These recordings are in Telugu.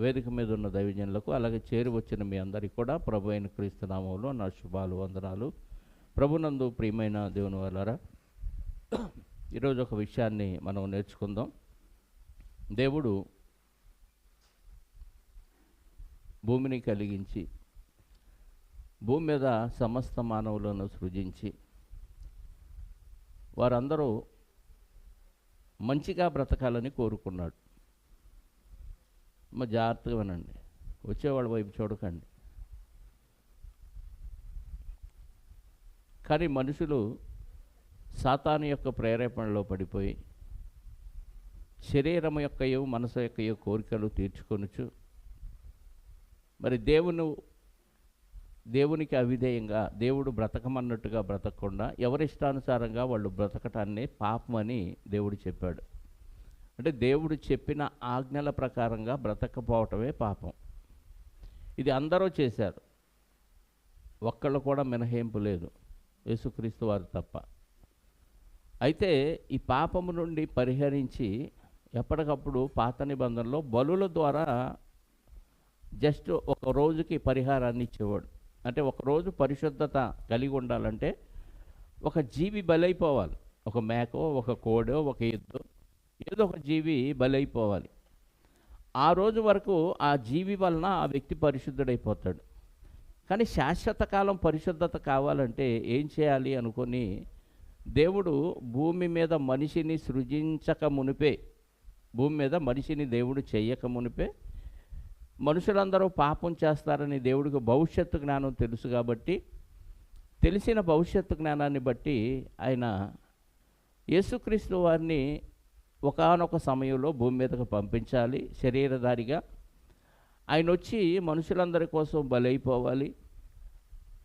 వేదిక మీద ఉన్న దైవజనులకు, అలాగే చేరి వచ్చిన మీ అందరికీ కూడా ప్రభు అయిన క్రీస్తు నామములో నా శుభాలు, వందనాలు. ప్రభునందు ప్రియమైన దేవుని వాళ్ళారా, ఈరోజు ఒక విషయాన్ని మనం నేర్చుకుందాం. దేవుడు భూమిని కలిగించి, భూమి మీద సమస్త మానవులను సృజించి, వారందరూ మంచిగా బ్రతకాలని కోరుకున్నాడు. జాగ్రత్తగా వినండి, వచ్చేవాళ్ళ వైపు చూడకండి. కానీ మనుషులు సాతాను యొక్క ప్రేరేపణలో పడిపోయి శరీరం యొక్కయో మనసు యొక్కయో కోరికలు తీర్చుకొనుచు, మరి దేవునికి అవిధేయంగా, దేవుడు బ్రతకమన్నట్టుగా బ్రతకకుండా ఎవరిష్టానుసారంగా వాళ్ళు బ్రతకటాన్ని పాపమని దేవుడు చెప్పాడు. అంటే దేవుడు చెప్పిన ఆజ్ఞల ప్రకారంగా బ్రతకపోవటమే పాపం. ఇది అందరూ చేశారు, ఒక్కళ్ళు కూడా మినహాయింపు లేదు, యేసుక్రీస్తు వారు తప్ప. అయితే ఈ పాపము నుండి పరిహరించి ఎప్పటికప్పుడు పాత నిబంధనలో బలుల ద్వారా జస్ట్ ఒక రోజుకి పరిహారాన్ని ఇచ్చేవాడు. అంటే ఒకరోజు పరిశుద్ధత కలిగి ఉండాలంటే ఒక జీవి బలైపోవాలి. ఒక మేకో, ఒక కోడో, ఒక ఎద్దో, ఏదో ఒక జీవి బలైపోవాలి. ఆ రోజు వరకు ఆ జీవి వలన ఆ వ్యక్తి పరిశుద్ధుడైపోతాడు. కానీ శాశ్వత కాలం పరిశుద్ధత కావాలంటే ఏం చేయాలి అనుకొని దేవుడు భూమి మీద మనిషిని సృజించక మునిపే, భూమి మీద మనిషిని దేవుడు చెయ్యక మునిపే, మనుషులందరూ పాపం చేస్తారని దేవుడికి భవిష్యత్తు జ్ఞానం తెలుసు కాబట్టి, తెలిసిన భవిష్యత్తు జ్ఞానాన్ని బట్టి ఆయన యేసుక్రీస్తు వారిని ఒకానొక సమయంలో భూమి మీదకు పంపించాలి శరీరధారిగా. ఆయన వచ్చి మనుషులందరి కోసం బలైపోవాలి.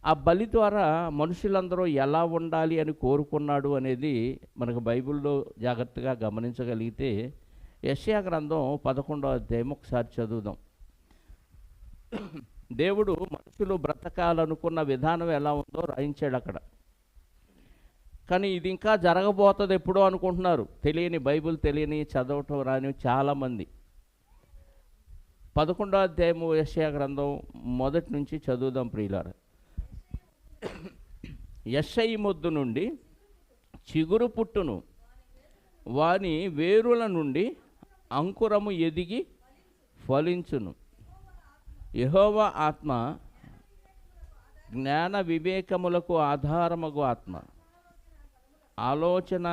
ఆ బలి ద్వారా మనుషులందరూ ఎలా ఉండాలి అని కోరుకున్నాడు అనేది మనకు బైబిల్లో జాగ్రత్తగా గమనించగలిగితే యెషయా గ్రంథం 11వ అధ్యాయం ఒకసారి చదువుదాం. దేవుడు మనుషులు బ్రతకాలనుకున్న విధానం ఎలా ఉందో రాయించాడు అక్కడ. కానీ ఇది ఇంకా జరగబోతుంది ఎప్పుడో అనుకుంటున్నారు, తెలియని, బైబిల్ తెలియని, చదవటం రాని చాలామంది. 11వ అధ్యాయము యెషయా గ్రంథం మొదటి నుంచి చదువుదాం ప్రియులారా. యెషయి మొద్దు నుండి చిగురు పుట్టును, వాని వేరుల నుండి అంకురము ఎదిగి ఫలించును. యెహోవా ఆత్మ జ్ఞాన వివేకములకు ఆధారమగు ఆత్మ, ఆలోచన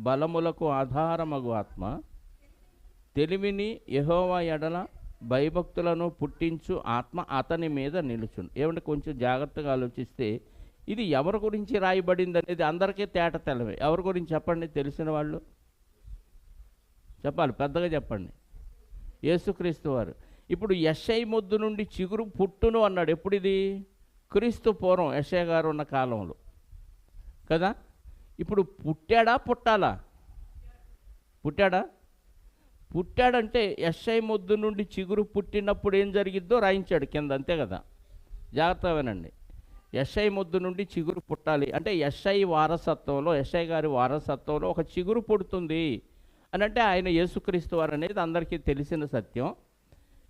బలములకు ఆధారమగు ఆత్మ, తెలివిని యెహోవా ఎడల భయభక్తులను పుట్టించు ఆత్మ అతని మీద నిలుచును. ఏమంటే కొంచెం జాగ్రత్తగా ఆలోచిస్తే ఇది ఎవరి గురించి రాయబడింది అనేది అందరికీ తేట తెలవే. ఎవరి గురించి చెప్పండి, తెలిసిన వాళ్ళు చెప్పాలి, పెద్దగా చెప్పండి. యేసుక్రీస్తు వారు. ఇప్పుడు యెషయి మొద్దు నుండి చిగురు పుట్టును అన్నాడు. ఎప్పుడు ఇది? క్రీస్తు పూర్వం యెషయా గారు ఉన్న కాలంలో కదా. ఇప్పుడు పుట్టాడా పుట్టాలా? పుట్టాడంటే యెషయి మొద్దు నుండి చిగురు పుట్టినప్పుడు ఏం జరిగిద్దో రాయించాడు కింద, అంతే కదా. జాగ్రత్తగా వినండి. యెషయి మొద్దు నుండి చిగురు పుట్టాలి అంటే యెషయి వారసత్వంలో, యెషయి గారి వారసత్వంలో ఒక చిగురు పుడుతుంది అని అంటే ఆయన యేసుక్రీస్తు వారు అనేది అందరికీ తెలిసిన సత్యం.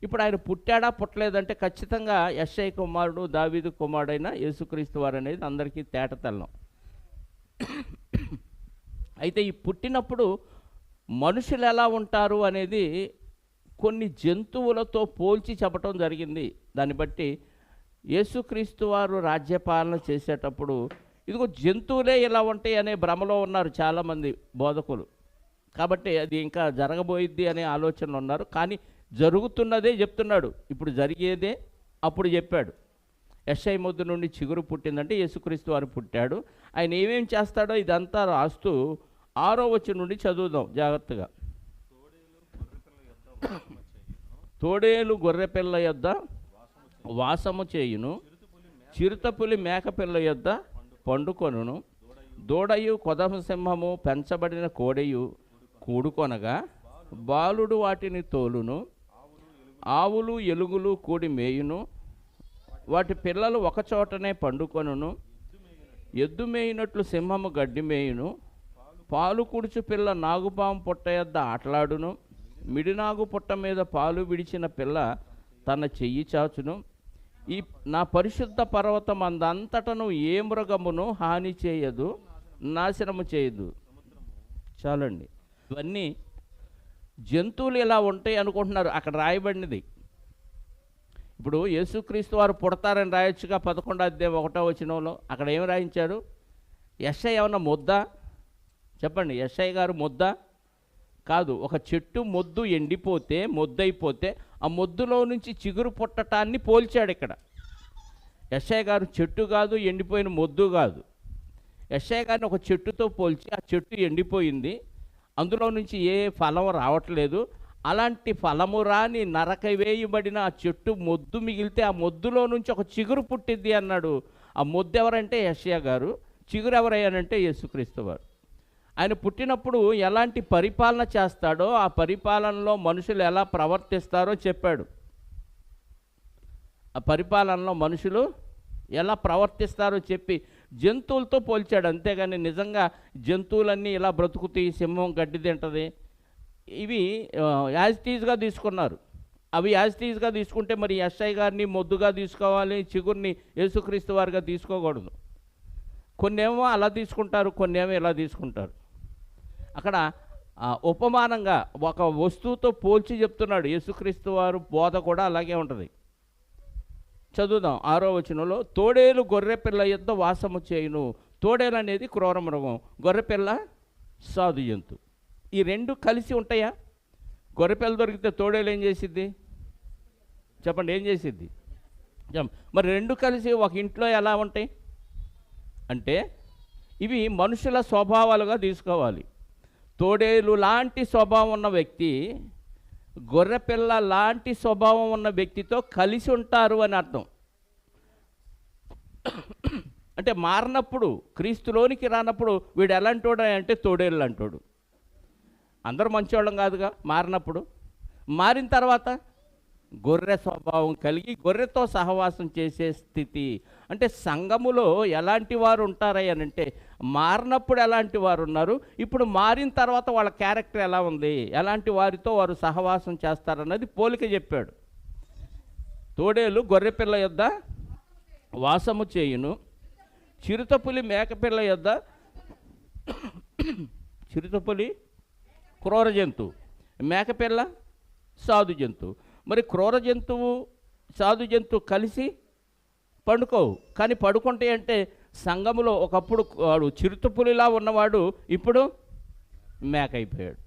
ఇప్పుడు ఆయన పుట్టాడా పుట్టలేదంటే ఖచ్చితంగా యెషయి కుమారుడు, దావీదు కుమారుడైన యేసుక్రీస్తు వారు అనేది అందరికీ తేటతెల్లం. అయితే ఈ పుట్టినప్పుడు మనుషులు ఎలా ఉంటారు అనేది కొన్ని జంతువులతో పోల్చి చెప్పటం జరిగింది. దాన్ని బట్టి యేసుక్రీస్తు వారు రాజ్యపాలన చేసేటప్పుడు ఇదిగో జంతువులే ఇలా ఉంటాయి అనే భ్రమలో ఉన్నారు చాలామంది బోధకులు. కాబట్టి అది ఇంకా జరగబోయిద్ది అనే ఆలోచనలు ఉన్నారు. కానీ జరుగుతున్నదే చెప్తున్నాడు, ఇప్పుడు జరిగేదే అప్పుడు చెప్పాడు. యెషయి మొద్దు నుండి చిగురు పుట్టిందంటే యేసుక్రీస్తు వారు పుట్టాడు. ఆయన ఏమేం చేస్తాడో ఇదంతా రాస్తూ 6వ వచనం నుండి చదువుదాం జాగ్రత్తగా. తోడేలు గొర్రెపిల్ల యొద్ద వాసము చేయును, చిరుతపులి మేకపిల్ల యొద్ద పండుకొనును, దూడయు కొదమ సింహము పెంచబడిన కోడెయు కూడుకొనగా బాలుడు వాటిని తోలును, ఆవులు ఎలుగులు కూడి మేయును, వాటి పిల్లలు ఒకచోటనే పండుకొనును, ఎద్దు మేయినట్లు సింహము గడ్డి మేయును, పాలు కుడుచు పిల్ల నాగుపాము పుట్ట యొద్ద ఆటలాడును, మిడినాగు పుట్ట మీద పాలు విడిచిన పిల్ల తన చెయ్యి చాచును. ఈ నా పరిశుద్ధ పర్వతం అందంతటను ఏ మృగమును హాని చేయదు, నాశనము చేయదు. చాలండి. ఇవన్నీ జంతువులు ఇలా ఉంటాయి అనుకుంటున్నారు. అక్కడ రాయబడినది. ఇప్పుడు యేసుక్రీస్తు వారు పుడతారని రాయొచ్చుగా 11:1 అక్కడ ఏమి రాయించారు? యెషయా ఏమన్నా ముద్ద? చెప్పండి, యెషయా గారు ముద్ద కాదు. ఒక చెట్టు మొద్దు ఎండిపోతే, మొద్దయిపోతే ఆ మొద్దులో నుంచి చిగురు పుట్టటాన్ని పోల్చాడు ఇక్కడ. యెషయా గారు చెట్టు కాదు, ఎండిపోయిన మొద్దు కాదు. యెషయా గారిని ఒక చెట్టుతో పోల్చి, ఆ చెట్టు ఎండిపోయింది, అందులో నుంచి ఏ ఫలం రావట్లేదు, అలాంటి ఫలము రాని నరక వేయబడిన ఆ చెట్టు మొద్దు మిగిలితే ఆ మొద్దులో నుంచి ఒక చిగురు పుట్టిద్ది అన్నాడు. ఆ మొద్దు ఎవరంటే యెషయా గారు, చిగురు ఎవరయ్యానంటే యేసుక్రీస్తు వారు. ఆయన పుట్టినప్పుడు ఎలాంటి పరిపాలన చేస్తాడో, ఆ పరిపాలనలో మనుషులు ఎలా ప్రవర్తిస్తారో చెప్పాడు. ఆ పరిపాలనలో మనుషులు ఎలా ప్రవర్తిస్తారో చెప్పి జంతువులతో పోల్చాడు. అంతేగాని నిజంగా జంతువులన్నీ ఇలా బ్రతుకుతాయి, సింహం గడ్డి తింటది, ఇవి యాజ్ టీజ్గా తీసుకున్నారు. అవి యాజ్ టీజ్గా తీసుకుంటే మరి యెషయా గారిని మొద్దుగా తీసుకోవాలి, చిగురిని యేసుక్రీస్తు వారిగా తీసుకోకూడదు. కొన్నేమో అలా తీసుకుంటారు, కొన్నేమో ఇలా తీసుకుంటారు. అక్కడ ఉపమానంగా ఒక వస్తువుతో పోల్చి చెప్తున్నాడు. యేసుక్రీస్తు వారు బోధ కూడా అలాగే ఉంటుంది. చదువుదాం 6వ వచనంలో. తోడేలు గొర్రెపిల్ల యొద్ద వాసము చేయును. తోడేలు అనేది క్రూర మృగం, గొర్రెపిల్ల సాధు జంతు. ఈ రెండు కలిసి ఉంటాయా? గొర్రెపిల్ల దొరికితే తోడేలు ఏం చేసిద్ది? చెప్పండి, ఏం చేసిద్ది? మరి రెండు కలిసి ఒక ఇంట్లో ఎలా ఉంటాయి అంటే, ఇవి మనుషుల స్వభావాలుగా తీసుకోవాలి. తోడేలు లాంటి స్వభావం ఉన్న వ్యక్తి గొర్రెపిల్ల లాంటి స్వభావం ఉన్న వ్యక్తితో కలిసి ఉంటారు అని అర్థం. అంటే మారినప్పుడు, క్రీస్తులోనికి రానప్పుడు వీడు ఎలాంటోడు అంటే తోడేళ్ళు అంటాడు. అందరూ మంచివాళ్ళం కాదుగా మారినప్పుడు. మారిన తర్వాత గొర్రె స్వభావం కలిగి గొర్రెతో సహవాసం చేసే స్థితి. అంటే సంఘములో ఎలాంటి వారు ఉంటారయ్యానంటే, మారినప్పుడు ఎలాంటి వారు ఉన్నారు, ఇప్పుడు మారిన తర్వాత వాళ్ళ క్యారెక్టర్ ఎలా ఉంది, ఎలాంటి వారితో వారు సహవాసం చేస్తారన్నది పోలిక చెప్పాడు. తోడేలు గొర్రెపిల్ల యొద్ద వాసము చేయును, చిరుతపులి మేకపిల్ల యొద్ద. చిరుతపులి క్రూర జంతువు, మేకపిల్ల సాధు జంతువు. మరి క్రూర జంతువు సాధు జంతువు కలిసి పండుకోవు. కానీ పడుకుంటే అంటే సంఘములో ఒకప్పుడు వాడు చిరుతపులిలా ఉన్నవాడు ఇప్పుడు మేక అయిపోయాడు.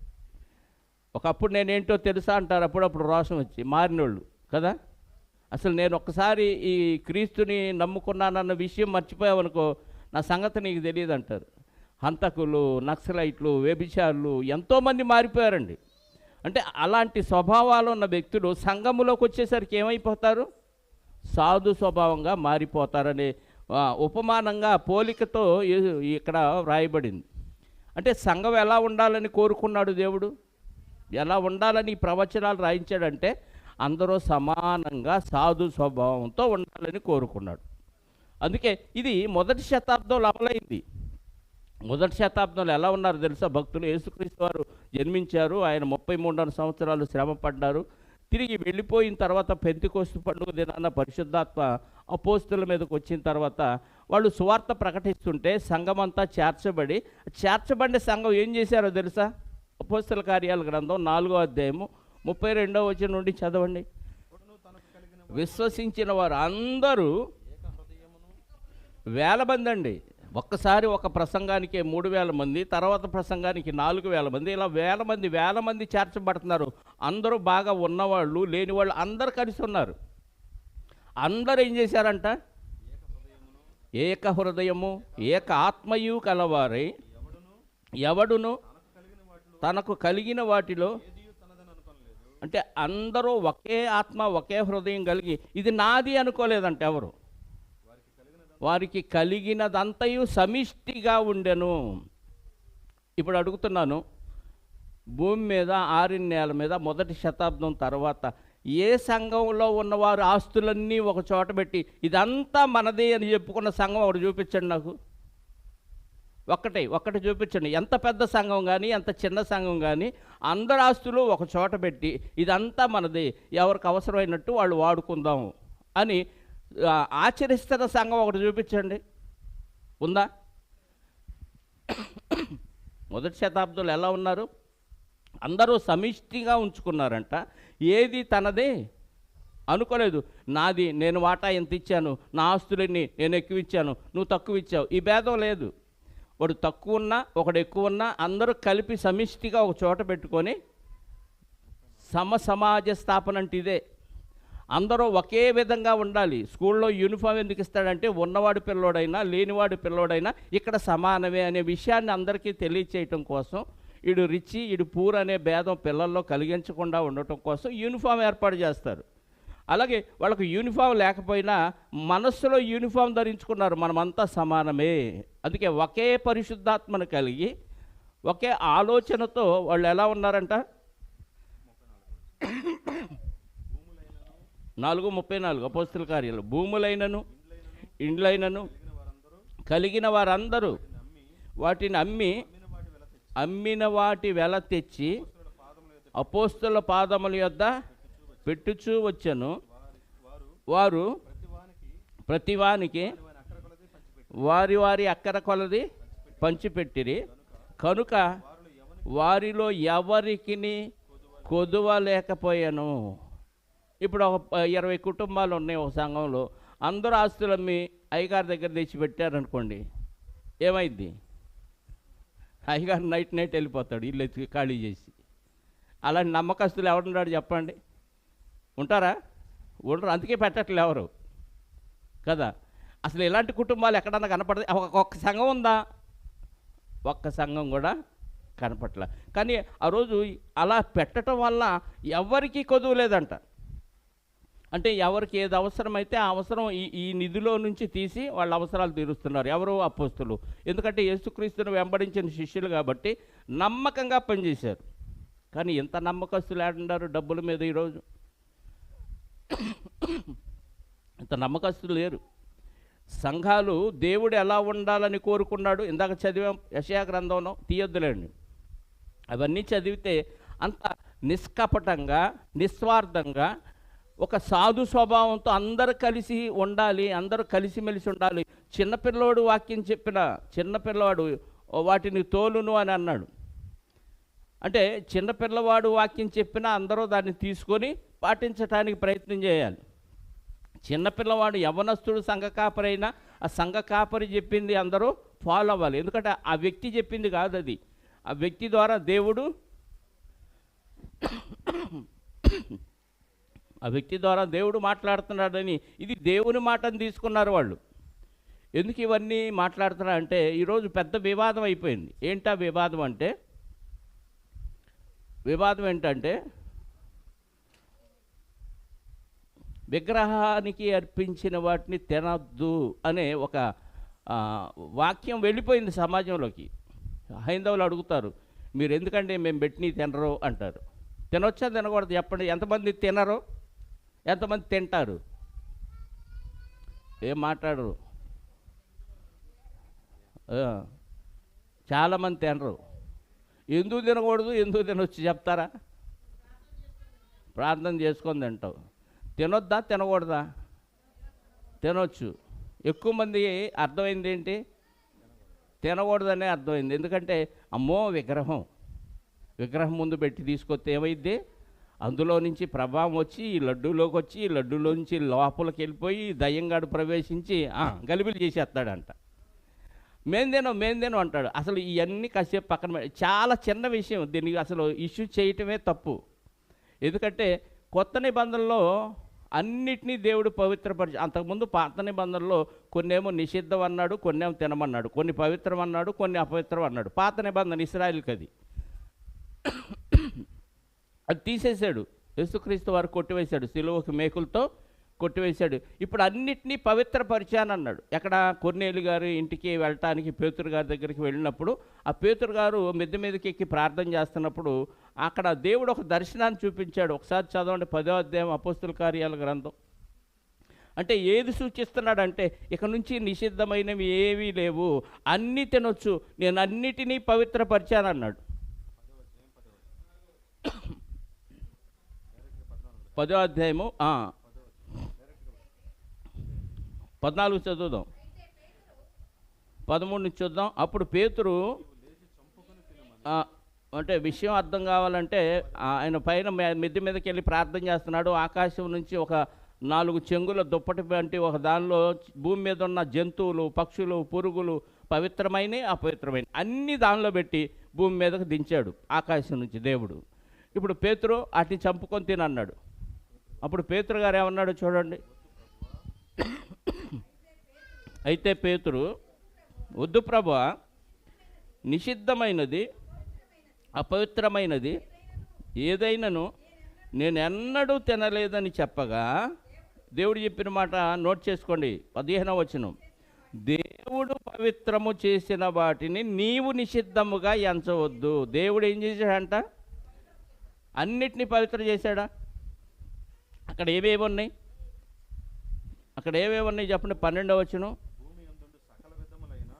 ఒకప్పుడు నేనేంటో తెలుసా అంటారు అప్పుడప్పుడు రోషం వచ్చి మారినోళ్ళు కదా. అసలు నేను ఒక్కసారి ఈ క్రీస్తుని నమ్ముకున్నానన్న విషయం మర్చిపోయావనుకో, నా సంగతి నీకు తెలియదు అంటారు. హంతకులు, నక్సలైట్లు, వ్యభిచారులు ఎంతోమంది మారిపోయారండి. అంటే అలాంటి స్వభావాలు ఉన్న వ్యక్తులు సంఘములోకి వచ్చేసరికి ఏమైపోతారు? సాధు స్వభావంగా మారిపోతారనే ఉపమానంగా పోలికతో ఇక్కడ వ్రాయబడింది. అంటే సంఘం ఎలా ఉండాలని కోరుకున్నాడు దేవుడు, ఎలా ఉండాలని ప్రవచనాలు రాయించాడంటే అందరూ సమానంగా సాధు స్వభావంతో ఉండాలని కోరుకున్నాడు. అందుకే ఇది మొదటి శతాబ్దంలో అమలైంది. మొదటి శతాబ్దంలో ఎలా ఉన్నారు తెలుసా భక్తులు? యేసుక్రీస్తు వారు జన్మించారు, ఆయన 33 సంవత్సరాలు శ్రమ పడ్డారు, తిరిగి వెళ్ళిపోయిన తర్వాత పెంతెకోస్తు పండుగ దినాన పరిశుద్ధాత్మ అపోస్తుల మీదకి వచ్చిన తర్వాత వాళ్ళు సువార్త ప్రకటిస్తుంటే సంఘమంతా చేర్చబడిన సంఘం ఏం చేశారో తెలుసా? అపోస్తుల కార్యాల గ్రంథం 4వ అధ్యాయము 32వ వచనం నుండి చదవండి. విశ్వసించిన వారు అందరూ వేల మంది అండి. ఒక్కసారి ఒక ప్రసంగానికి 3000 మంది, తర్వాత ప్రసంగానికి 4000 మంది, ఇలా వేల మంది చేర్చబడుతున్నారు. అందరూ బాగా ఉన్నవాళ్ళు, లేని వాళ్ళు అందరూ కలిసి ఉన్నారు. అందరూ ఏం చేశారంట? ఏక హృదయము ఏక ఆత్మయు కలవారై ఎవడును తనకు కలిగిన వాటిలో, అంటే అందరూ ఒకే ఆత్మ ఒకే హృదయం కలిగి ఇది నాది అనుకోలేదంట ఎవరు. వారికి కలిగినదంతయు సమిష్టిగా ఉండెను. ఇప్పుడు అడుగుతున్నాను, భూమి మీద ఆరిన నేల మీద మొదటి శతాబ్దం తర్వాత ఏ సంఘంలో ఉన్నవారు ఆస్తులన్నీ ఒక చోట పెట్టి ఇదంతా మనదే అని చెప్పుకున్న సంఘం ఒకటి చూపించండి నాకు. ఒక్కటి చూపించండి. ఎంత పెద్ద సంఘం కానీ, ఎంత చిన్న సంఘం కానీ, అందరి ఆస్తులు ఒక చోట పెట్టి ఇదంతా మనది, ఎవరికి అవసరమైనట్టు వాళ్ళు వాడుకుందాం అని ఆచరిస్తున్న సంఘం ఒకటి చూపించండి. ఉందా? మొదటి శతాబ్దంలో ఎలా ఉన్నారు? అందరూ సమిష్టిగా ఉంచుకున్నారంట. ఏది తనదే అనుకోలేదు. నాది, నేను వాటా ఎంత ఇచ్చాను, నా ఆస్తులన్నీ నేను ఎక్కువ ఇచ్చాను, నువ్వు తక్కువ ఇచ్చావు, ఈ భేదం లేదు. వాడు తక్కువ ఉన్నా ఒకడు ఎక్కువ ఉన్నా అందరూ కలిపి సమిష్టిగా ఒక చోట పెట్టుకొని సమాజ స్థాపన అంటే ఇదే. అందరూ ఒకే విధంగా ఉండాలి. స్కూల్లో యూనిఫామ్ ఎందుకు ఇస్తాడంటే ఉన్నవాడు పిల్లోడైనా లేనివాడు పిల్లోడైనా ఇక్కడ సమానమే అనే విషయాన్ని అందరికీ తెలియచేయటం కోసం, ఈడు రిచ్ ఈడు పూర్ అనే భేదం పిల్లల్లో కలిగించకుండా ఉండటం కోసం యూనిఫామ్ ఏర్పాటు చేస్తారు. అలాగే వాళ్ళకు యూనిఫామ్ లేకపోయినా మనస్సులో యూనిఫామ్ ధరించుకున్నారు, మనమంతా సమానమే. అందుకే ఒకే పరిశుద్ధాత్మను కలిగి ఒకే ఆలోచనతో వాళ్ళు ఎలా ఉన్నారంట? 4:34 అపోస్తల కార్యాలు. భూములైనను ఇండ్లైనను కలిగిన వారందరూ వాటిని అమ్మిన వాటి వెల తెచ్చి అపోస్తల పాదముల యొద్ద పెట్టుచూ వచ్చెను. వారు ప్రతివానికి వారి వారి అక్కర కొలది పంచిపెట్టిరి. కనుక వారిలో ఎవరికి కొదువ లేకపోయాను. ఇప్పుడు ఒక 20 కుటుంబాలు ఉన్నాయి ఒక సంఘంలో. అందరూ ఆస్తులమ్మి అయ్యగారి దగ్గర తెచ్చి పెట్టారనుకోండి, ఏమైంది? అయ్యగారు నైట్ వెళ్ళిపోతాడు, ఇల్లు ఎత్తి ఖాళీ చేసి. అలాంటి నమ్మకస్తులు ఎవరున్నాడు చెప్పండి? ఉంటారా? ఉండరు. అందుకే పెట్టట్లే ఎవరు కదా. అసలు ఇలాంటి కుటుంబాలు ఎక్కడన్నా కనపడదు? ఒక్క సంఘం ఉందా? ఒక్క సంఘం కూడా కనపట్ల. కానీ ఆ రోజు అలా పెట్టడం వల్ల ఎవరికి కొదువు లేదంట. అంటే ఎవరికి ఏది అవసరమైతే ఆ అవసరం ఈ నిధిలో నుంచి తీసి వాళ్ళ అవసరాలు తీరుస్తున్నారు. ఎవరు? అపోస్తులు. ఎందుకంటే యేసుక్రీస్తును వెంబడించిన శిష్యులు కాబట్టి నమ్మకంగా పనిచేశారు. కానీ ఎంత నమ్మకస్తులు ఏడున్నారు డబ్బుల మీద ఈరోజు? ఇంత నమ్మకస్తులు లేరు. సంఘాలు దేవుడు ఎలా ఉండాలని కోరుకున్నాడు. ఇందాక చదివాం యెషయా గ్రంథంలో, తీయొద్దులేండి అవన్నీ చదివితే. అంత నిష్కపటంగా నిస్వార్థంగా ఒక సాధు స్వభావంతో అందరూ కలిసి ఉండాలి, అందరూ కలిసిమెలిసి ఉండాలి. చిన్నపిల్లోడు వాక్యం చెప్పిన చిన్నపిల్లవాడు వాటిని తోలును అని అన్నాడు. అంటే చిన్నపిల్లవాడు వాక్యం చెప్పినా అందరూ దాన్ని తీసుకొని పాటించడానికి ప్రయత్నం చేయాలి. చిన్నపిల్లవాడు యవ్వనస్తుడు సంఘ కాపరైనా ఆ సంఘ కాపరి చెప్పింది అందరూ ఫాలో అవ్వాలి. ఎందుకంటే ఆ వ్యక్తి చెప్పింది కాదు అది, ఆ వ్యక్తి ద్వారా దేవుడు ఆ వ్యక్తి ద్వారా దేవుడు మాట్లాడుతున్నాడని, ఇది దేవుని మాటను తీసుకున్నారు వాళ్ళు. ఎందుకు ఇవన్నీ మాట్లాడుతున్నారు అంటే ఈరోజు పెద్ద వివాదం అయిపోయింది. ఏంటా వివాదం అంటే, వివాదం ఏంటంటే విగ్రహానికి అర్పించిన వాటిని తినద్దు అనే ఒక వాక్యం వెళ్ళిపోయింది సమాజంలోకి. హైందవులు అడుగుతారు, మీరు ఎందుకంటే మేము పెట్టినవి తినరు అంటారు. తినొచ్చా తినకూడదు చెప్పండి? ఎంతమంది తినరు, ఎంతమంది తింటారు? ఏం మాట్లాడరు. చాలామంది తినరు. ఎందుకు తినకూడదు ఎందుకు తినొచ్చు చెప్తారా? ప్రార్థన చేసుకొని తింటావు. తినొద్దా తినకూడదా? తినొచ్చు. ఎక్కువ మంది అర్థమైంది ఏంటి? తినకూడదనే అర్థమైంది. ఎందుకంటే అమ్మో విగ్రహం ముందు పెట్టి తీసుకొస్తే ఏమైద్ది? అందులో నుంచి ప్రభావం వచ్చి ఈ లడ్డూలోకి వచ్చి ఈ లడ్డూలో నుంచి లోపలికి వెళ్ళిపోయి దయ్యంగాడు ప్రవేశించి గలిబిలి చేసేస్తాడంట. మేందేనో అంటాడు. అసలు ఇవన్నీ కాసేపు పక్కన చాలా చిన్న విషయం. దీనికి అసలు ఇష్యూ చేయటమే తప్పు. ఎందుకంటే కొత్త నిబంధనలో అన్నిటినీ దేవుడు పవిత్రపరిచి, అంతకుముందు పాత నిబంధనలో కొన్నేమో నిషిద్ధం అన్నాడు, కొన్నేమో తినమన్నాడు, కొన్ని పవిత్రం అన్నాడు, కొన్ని అపవిత్రం అన్నాడు. పాత నిబంధన ఇశ్రాయేలుకి అది తీసేశాడు. యేసుక్రీస్తు వారు కొట్టివేశాడు, సిలువకు మేకులతో కొట్టివేశాడు. ఇప్పుడు అన్నిటినీ పవిత్రపరిచానన్నాడు. ఎక్కడ? కొర్నేలు గారి ఇంటికి వెళ్ళటానికి పేతురు గారి దగ్గరికి వెళ్ళినప్పుడు ఆ పేతురు గారు మిద్దె మీదకి ఎక్కి ప్రార్థన చేస్తున్నప్పుడు అక్కడ దేవుడు ఒక దర్శనాన్ని చూపించాడు. ఒకసారి చదవండి 10వ అధ్యాయం అపోస్తల కార్యాల గ్రంథం. అంటే ఏది సూచిస్తున్నాడంటే ఇక నుంచి నిషిద్ధమైనవి ఏవీ లేవు, అన్నీ తినొచ్చు, నేను అన్నిటినీ పవిత్రపరిచానన్నాడు. 10వ అధ్యాయము 14 చదువుదాం, 13 నుంచి చూద్దాం. అప్పుడు పేతురు, అంటే విషయం అర్థం కావాలంటే ఆయన పైన మిద్దె మీదకి వెళ్ళి ప్రార్థన చేస్తున్నాడు. ఆకాశం నుంచి ఒక 4 చెంగుల దుప్పటి వంటి ఒక దానిలో భూమి మీద ఉన్న జంతువులు, పక్షులు, పురుగులు, పవిత్రమైన అపవిత్రమైన అన్ని దానిలో పెట్టి భూమి మీదకు దించాడు ఆకాశం నుంచి దేవుడు. ఇప్పుడు పేతురు వాటిని చంపుకొని తినన్నాడు. అప్పుడు పేతురు గారు ఏమన్నాడు చూడండి. అయితే పేతురు, వద్దు ప్రభువా, నిషిద్ధమైనది అపవిత్రమైనది ఏదైనాను నేను ఎన్నడూ తినలేదని చెప్పగా, దేవుడు చెప్పిన మాట నోట్ చేసుకోండి, 15వ వచనం, దేవుడు పవిత్రము చేసిన వాటిని నీవు నిషిద్ధముగా ఎంచవద్దు. దేవుడు ఏం చేశాడంట? అన్నిటినీ పవిత్రం చేశాడా? అక్కడ ఏవేవి ఉన్నాయి? చెప్పండి. 12వ వచనం,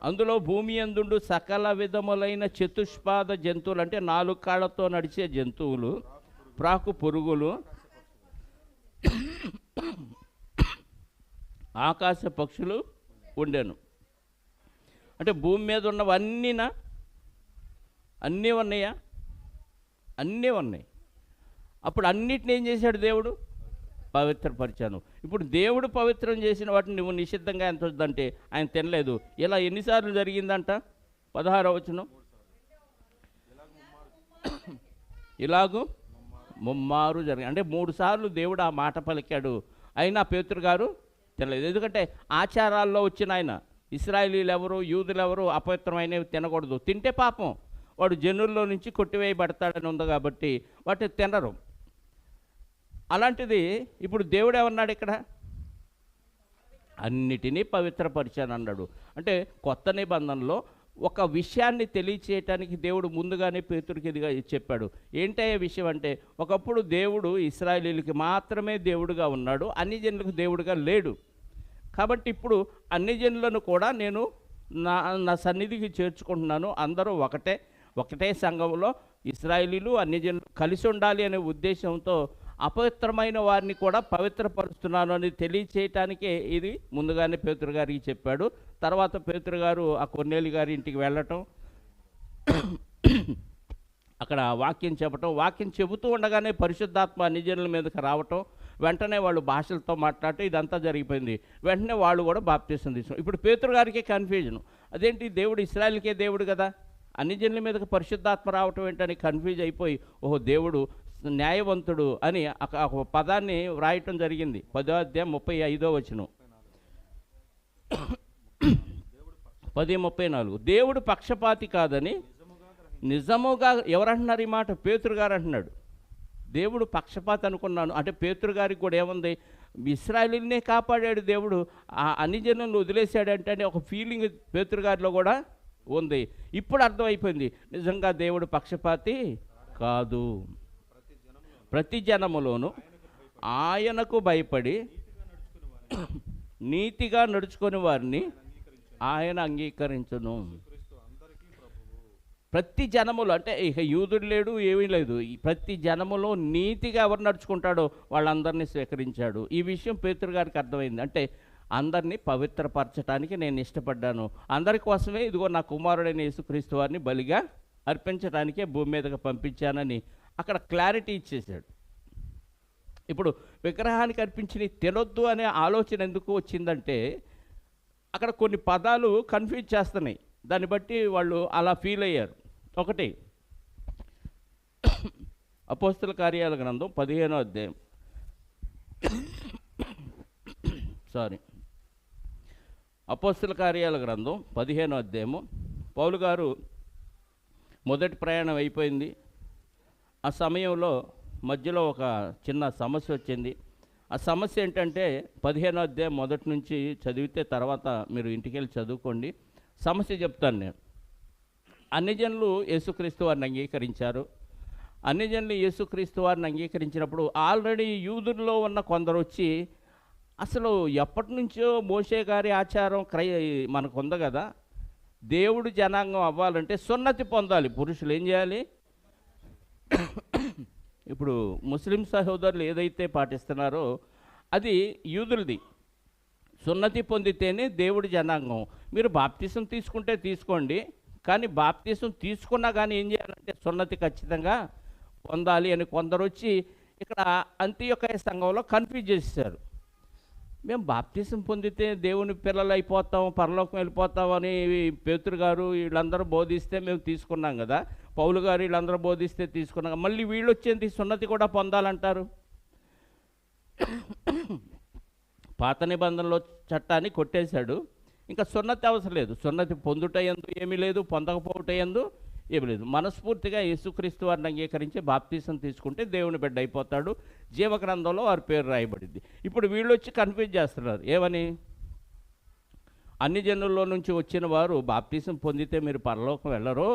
అందులో భూమి యందుండు సకల విధములైన చతుష్పాద జంతువులు, అంటే 4 కాళ్ళతో నడిచే జంతువులు, ప్రాకు పురుగులు, ఆకాశ పక్షులు ఉండెను. అంటే భూమి మీద ఉన్నవన్నీనా? అన్నీ ఉన్నాయా? అన్నీ ఉన్నాయి. అప్పుడు అన్నిటిని ఏం చేశాడు దేవుడు? పవిత్రపరిచాను. ఇప్పుడు దేవుడు పవిత్రం చేసిన వాటిని నువ్వు నిషిద్ధంగా ఎంత వద్దంటే ఆయన తినలేదు. ఇలా ఎన్నిసార్లు జరిగిందంట? 16వ వచనం, ఇలాగూ ముమ్మారు జరిగింది. అంటే 3 సార్లు దేవుడు ఆ మాట పలికాడు. అయినా పేతురు గారు తినలేదు. ఎందుకంటే ఆచారాల్లో వచ్చిన ఆయన, ఇశ్రాయేలీలు ఎవరు, యూదులు ఎవరు అపవిత్రమైనవి తినకూడదు, తింటే పాపం, వాడు జనుల్లో నుంచి కొట్టివేయబడతాడని ఉంది కాబట్టి వాటిని తినరు. అలాంటిది ఇప్పుడు దేవుడు ఏమన్నాడు ఇక్కడ? అన్నిటినీ పవిత్రపరిచాను అన్నాడు. అంటే కొత్త నిబంధనలో ఒక విషయాన్ని తెలియచేయటానికి దేవుడు ముందుగానే పేతురుకి ఇదిగా చెప్పాడు. ఏంటయ్యే విషయం అంటే, ఒకప్పుడు దేవుడు ఇశ్రాయేలీయులకి మాత్రమే దేవుడుగా ఉన్నాడు, అన్ని జనులకు దేవుడుగా లేడు. కాబట్టి ఇప్పుడు అన్ని జనులను కూడా నేను నా సన్నిధికి చేర్చుకుంటున్నాను. అందరూ ఒకటే సంఘంలో ఇశ్రాయేలీయులు అన్ని జనులు కలిసి ఉండాలి అనే ఉద్దేశంతో అపవిత్రమైన వారిని కూడా పవిత్రపరుస్తున్నాను అని తెలియచేయటానికే ఇది ముందుగానే పేతురు గారికి చెప్పాడు. తర్వాత పేతురు గారు ఆ కొర్నేలి గారి ఇంటికి వెళ్ళటం, అక్కడ వాక్యం చెప్పటం, వాక్యం చెబుతూ ఉండగానే పరిశుద్ధాత్మ అన్ని జనుల మీదకి రావటం, వెంటనే వాళ్ళు భాషలతో మాట్లాడటం, ఇదంతా జరిగిపోయింది. వెంటనే వాళ్ళు కూడా బాప్తీసం తీసుకున్నారు. ఇప్పుడు పేతురు గారికి కన్ఫ్యూజన్, అదేంటి దేవుడు ఇశ్రాయేలుకే దేవుడు కదా, అన్ని జనుల మీదకి పరిశుద్ధాత్మ రావటం ఏంటని కన్ఫ్యూజ్ అయిపోయి, ఓహో దేవుడు న్యాయవంతుడు అని ఒక పదాన్ని వ్రాయటం జరిగింది. 10వ అధ్యాయం 35వ వచనం, 10:34, దేవుడు పక్షపాతి కాదని నిజముగా ఎవరంటున్నారు ఈ మాట? పేతురు గారు అంటున్నాడు. దేవుడు పక్షపాతి అనుకున్నాను అంటే పేతురు గారికి కూడా ఏముంది, ఇశ్రాయేలునే కాపాడాడు దేవుడు, ఆ అన్ని జనులను వదిలేశాడంటే అని ఒక ఫీలింగ్ పేతురు గారిలో కూడా ఉంది. ఇప్పుడు అర్థమైపోయింది, నిజంగా దేవుడు పక్షపాతి కాదు. ప్రతి జనములోను ఆయనకు భయపడి నీతిగా నడుచుకుని వారిని ఆయన అంగీకరించును. ప్రతి జనములు అంటే ఇక యూదుడు లేడు, ఏమీ లేదు, ప్రతి జనములో నీతిగా ఎవరు నడుచుకుంటాడో వాళ్ళందరినీ స్వీకరించాడు. ఈ విషయం పేతురు గారికి అర్థమైంది. అంటే అందరినీ పవిత్రపరచడానికి నేను ఇష్టపడ్డాను, అందరి కోసమే ఇదిగో నా కుమారుడైన యేసుక్రీస్తు వారిని బలిగా అర్పించడానికే భూమి మీదకి పంపించానని అక్కడ క్లారిటీ ఇచ్చేశాడు. ఇప్పుడు విగ్రహానికి అర్పించి తినొద్దు అనే ఆలోచన ఎందుకు వచ్చిందంటే, అక్కడ కొన్ని పదాలు కన్ఫ్యూజ్ చేస్తున్నాయి, దాన్ని బట్టి వాళ్ళు అలా ఫీల్ అయ్యారు. ఒకటి, అపోస్తల కార్యాల గ్రంథం 15వ అధ్యాయం, అపోస్తల కార్యాల గ్రంథం 15వ అధ్యాయము. పౌలు గారు మొదటి ప్రయాణం అయిపోయింది. ఆ సమయంలో మధ్యలో ఒక చిన్న సమస్య వచ్చింది. ఆ సమస్య ఏంటంటే 15వ అధ్యాయం మొదటి నుంచి చదివితే తర్వాత మీరు ఇంటికి వెళ్ళి చదువుకోండి. సమస్య చెప్తాను నేను. అన్ని జనులు యేసుక్రీస్తు వారిని అంగీకరించారు. అన్ని జనులు యేసుక్రీస్తు వారిని అంగీకరించినప్పుడు ఆల్రెడీ యూదుల్లో ఉన్న కొందరు వచ్చి అసలు ఎప్పటి నుంచో మోషే గారి ఆచారం మనకు ఉంది కదా, దేవుడు జనాంగం అవ్వాలంటే సున్నతి పొందాలి. పురుషులు ఏం చేయాలి? ఇప్పుడు ముస్లిం సహోదరులు ఏదైతే పాటిస్తున్నారో అది యూదులది. సున్నతి పొందితేనే దేవుడి జనాంగం. మీరు బాప్తిసం తీసుకుంటే తీసుకోండి, కానీ బాప్తిసం తీసుకున్నా కానీ ఏం చేయాలంటే సున్నతి ఖచ్చితంగా పొందాలి అని కొందరు వచ్చి ఇక్కడ అంత్యోకయ సంఘంలో కన్ఫ్యూజ్ చేశారు. మేము బాప్తిసం పొందితే దేవుని పిల్లలు అయిపోతాం, పరలోకం వెళ్ళిపోతామని పేతురు గారు వీళ్ళందరూ బోధిస్తే మేము తీసుకున్నాం కదా, పౌలు గారు వీళ్ళందరూ బోధిస్తే తీసుకున్నాం, మళ్ళీ వీళ్ళు వచ్చేది సున్నతి కూడా పొందాలంటారు. పాత నిబంధనలో చట్టాన్ని కొట్టేశాడు, ఇంకా సున్నతి అవసరం లేదు. సున్నతి పొందుటయందు ఏమీ లేదు, పొందకపోవటయందు ఏమీ లేదు. మనస్ఫూర్తిగా యేసుక్రీస్తు వారిని అంగీకరించి బాప్తిసం తీసుకుంటే దేవుని బిడ్డ అయిపోతాడు. జీవగ్రంథంలో వారి పేరు రాయబడింది. ఇప్పుడు వీళ్ళు వచ్చి కన్ఫ్యూజ్ చేస్తున్నారు. ఏమని? అన్ని జనుల్లో నుంచి వచ్చిన వారు బాప్తిసం పొందితే మీరు పరలోకం వెళ్ళరు,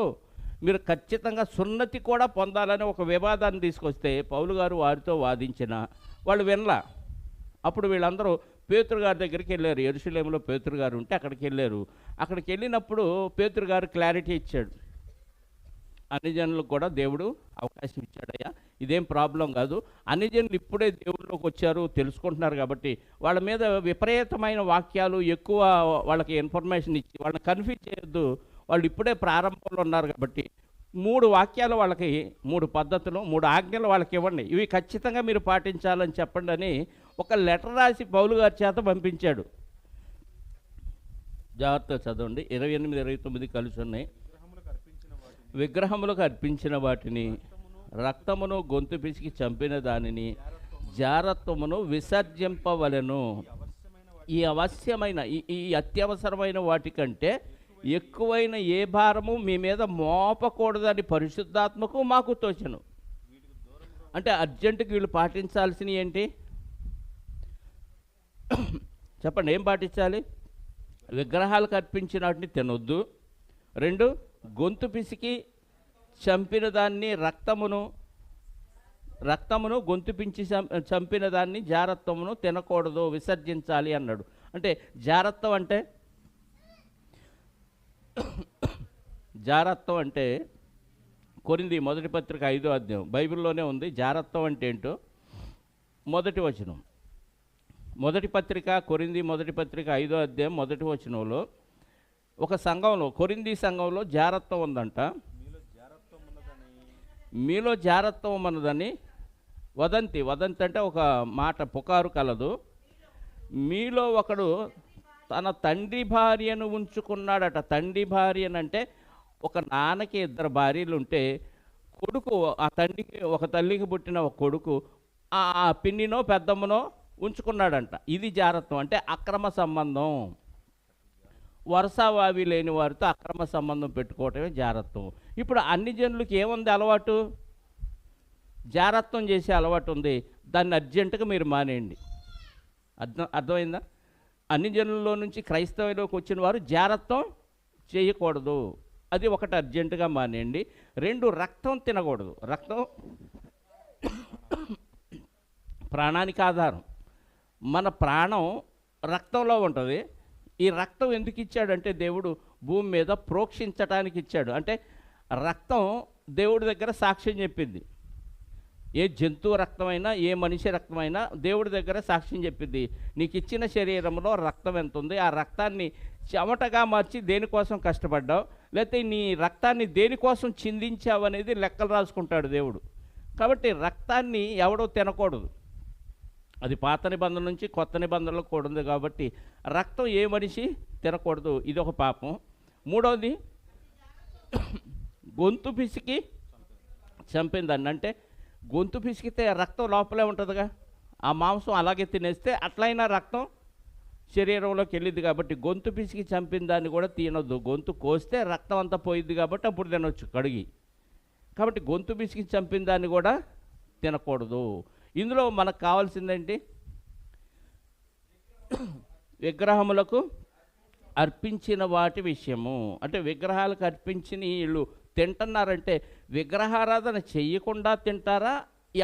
మీరు ఖచ్చితంగా సున్నతి కూడా పొందాలని ఒక వివాదాన్ని తీసుకొస్తే పౌలు గారు వారితో వాదించిన వాళ్ళు వినలా. అప్పుడు వీళ్ళందరూ పేతురు గారి దగ్గరికి వెళ్ళారు. యెరూషలేములో పేతురు గారు ఉంటే అక్కడికి వెళ్ళారు. అక్కడికి వెళ్ళినప్పుడు పేతురు గారు క్లారిటీ ఇచ్చాడు. అన్ని జనులకు కూడా దేవుడు అవకాశం ఇచ్చాడయ్యా, ఇదేం ప్రాబ్లం కాదు. అన్ని జనులు ఇప్పుడే దేవుళ్ళలోకి వచ్చారు, తెలుసుకుంటున్నారు కాబట్టి వాళ్ళ మీద విపరీతమైన వాక్యాలు ఎక్కువ వాళ్ళకి ఇన్ఫర్మేషన్ ఇచ్చి వాళ్ళని కన్ఫ్యూజ్ చేయొద్దు. వాళ్ళు ఇప్పుడే ప్రారంభంలో ఉన్నారు కాబట్టి 3 వాక్యాలు వాళ్ళకి, 3 పద్ధతులు, 3 ఆజ్ఞలు వాళ్ళకి ఇవ్వండి, ఇవి ఖచ్చితంగా మీరు పాటించాలని చెప్పండి అని ఒక లెటర్ రాసి పౌలు గారి చేత పంపించాడు. జాగ్రత్తగా చదవండి. 28, 29 కలిసి ఉన్నాయి. విగ్రహములకు అర్పించిన వాటిని, రక్తమును గొంతు పిసికి చంపిన దానిని, జారత్వమును విసర్జింపవలెను. ఈ అవశ్యమైన ఈ అత్యవసరమైన వాటికంటే ఎక్కువైన ఏ భారము మీ మీద మోపకూడదని పరిశుద్ధాత్మకు మాకు తోచను. అంటే అర్జెంటుకి వీళ్ళు పాటించాల్సినవి ఏంటి చెప్పండి? ఏం పాటించాలి? విగ్రహాలకు అర్పించిన వాటిని తినొద్దు. 2, గొంతు పిసికి చంపిన దాన్ని, రక్తమును గొంతు పించి చంపిన దాన్ని, జారత్వమును తినకూడదు, విసర్జించాలి అన్నాడు. అంటే జారత్వం అంటే కొరింథీ మొదటి పత్రిక 5వ అధ్యాయం బైబిల్లోనే ఉంది. జారత్వం అంటే ఏంటో మొదటి వచనం, మొదటి పత్రిక కొరింథీ మొదటి పత్రిక 5వ అధ్యాయం మొదటి వచనంలో ఒక సంఘంలో, కొరింథీ సంఘంలో జారత్వం ఉందంట. మీలో జారత్వం ఉన్నదని వదంతి అంటే ఒక మాట, పుకారు కలదు. మీలో ఒకడు తన తండ్రి భార్యను ఉంచుకున్నాడట. తండ్రి భార్యనంటే ఒక నాన్నకి 2 భార్యలు ఉంటే కొడుకు, ఆ తండ్రికి, ఒక తల్లికి పుట్టిన ఒక కొడుకు ఆ పిన్నినో పెద్దమ్మనో ఉంచుకున్నాడంట. ఇది జారత్వం అంటే అక్రమ సంబంధం. వరుసవావి లేని వారితో అక్రమ సంబంధం పెట్టుకోవటమే జారత్వం. ఇప్పుడు అన్ని జనులకి ఏముంది అలవాటు? జారత్వం చేసే అలవాటు ఉంది. దాన్ని అర్జెంటుగా మీరు మానేయండి. అర్థమైందా? అన్ని జనుల్లో నుంచి క్రైస్తవులోకి వచ్చిన వారు జారత్వం చేయకూడదు. అది ఒకటి అర్జెంటుగా మానేయండి. 2, రక్తం తినకూడదు. రక్తం ప్రాణానికి ఆధారం. మన ప్రాణం రక్తంలో ఉంటుంది. ఈ రక్తం ఎందుకు ఇచ్చాడంటే దేవుడు భూమి మీద ప్రోక్షించటానికి ఇచ్చాడు. అంటే రక్తం దేవుడి దగ్గర సాక్ష్యం చెప్పింది. ఏ జంతువు రక్తమైనా, ఏ మనిషి రక్తమైనా దేవుడి దగ్గర సాక్ష్యం చెప్పింది. నీకు ఇచ్చిన శరీరంలో రక్తం ఎంత ఉంది, ఆ రక్తాన్ని చెమటగా మార్చి దేనికోసం కష్టపడ్డావు, లేకపోతే నీ రక్తాన్ని దేనికోసం చిందించావు అనేది లెక్కలు రాసుకుంటాడు దేవుడు. కాబట్టి రక్తాన్ని ఎవడో తినకూడదు. అది పాత నిబంధన నుంచి కొత్త నిబంధనలో కూడా ఉంది కాబట్టి రక్తం ఏ మనిషి తినకూడదు. ఇది ఒక పాపం. 3వది గొంతు పిసికి చంపిందండి. అంటే గొంతు పిసికితే రక్తం లోపలే ఉంటుందిగా, ఆ మాంసం అలాగే తినేస్తే అట్లయినా రక్తం శరీరంలోకి వెళ్ళింది కాబట్టి గొంతు పిసికి చంపిన దాన్ని కూడా తినొద్దు. గొంతు కోస్తే రక్తం అంతా పోయిద్ది కాబట్టి అప్పుడు తినొచ్చు కడిగి. కాబట్టి గొంతు పిసికి చంపిన దాన్ని కూడా తినకూడదు. ఇందులో మనకు కావాల్సిందేంటి? విగ్రహములకు అర్పించిన వాటి విషయము. అంటే విగ్రహాలకు అర్పించిన వీళ్ళు తింటున్నారంటే విగ్రహారాధన చెయ్యకుండా తింటారా,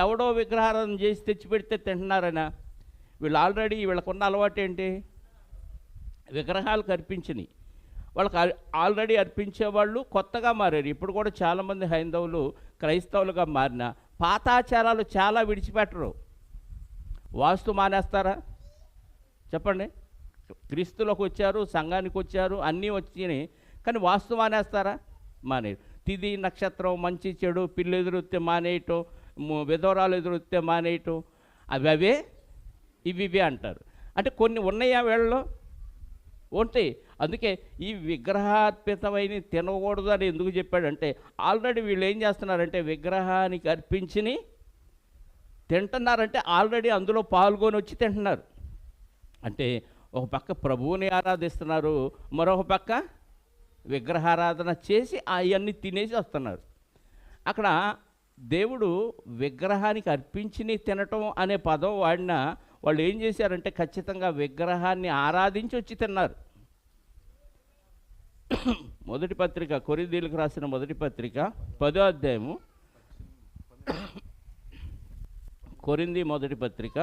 ఎవడో విగ్రహారాధన చేసి తెచ్చిపెడితే తింటున్నారనా? వీళ్ళు ఆల్రెడీ వీళ్ళకున్న అలవాటు ఏంటి? విగ్రహాలకు అర్పించినవి. వాళ్ళకి ఆల్రెడీ అర్పించేవాళ్ళు కొత్తగా మారారు. ఇప్పుడు కూడా చాలామంది హైందవులు క్రైస్తవులుగా మారిన పాతాచారాలు చాలా విడిచిపెట్టరు. వాస్తు మానేస్తారా చెప్పండి? క్రీస్తులోకి వచ్చారు, సంఘానికి వచ్చారు, అన్నీ వచ్చినాయి, కానీ వాస్తు మానేస్తారా? మానేరు. తిథి నక్షత్రం, మంచి చెడు, పిల్లు ఎదురుస్తే మానేయటం, విధవరాలు ఎదురుస్తే మానేయటం, అవే ఇవి అంటారు. అంటే కొన్ని ఉన్నాయా వీళ్ళలో? ఉంటాయి. అందుకే ఈ విగ్రహార్పితమైన తినకూడదు అని ఎందుకు చెప్పాడంటే, ఆల్రెడీ వీళ్ళు ఏం చేస్తున్నారంటే విగ్రహానికి అర్పించిని తింటున్నారంటే ఆల్రెడీ అందులో పాల్గొని వచ్చి తింటున్నారు. అంటే ఒక పక్క ప్రభువుని ఆరాధిస్తున్నారు, మరొక పక్క విగ్రహారాధన చేసి అవన్నీ తినేసి వస్తున్నారు. అక్కడ దేవుడు విగ్రహానికి అర్పించిని తినటం అనే పదం వాడిన వాళ్ళు ఏం చేశారంటే ఖచ్చితంగా విగ్రహాన్ని ఆరాధించి వచ్చి తిన్నారు. మొదటి పత్రిక, కొరింథీయులకు రాసిన మొదటి పత్రిక 10వ అధ్యాయము, కొరింథీ మొదటి పత్రిక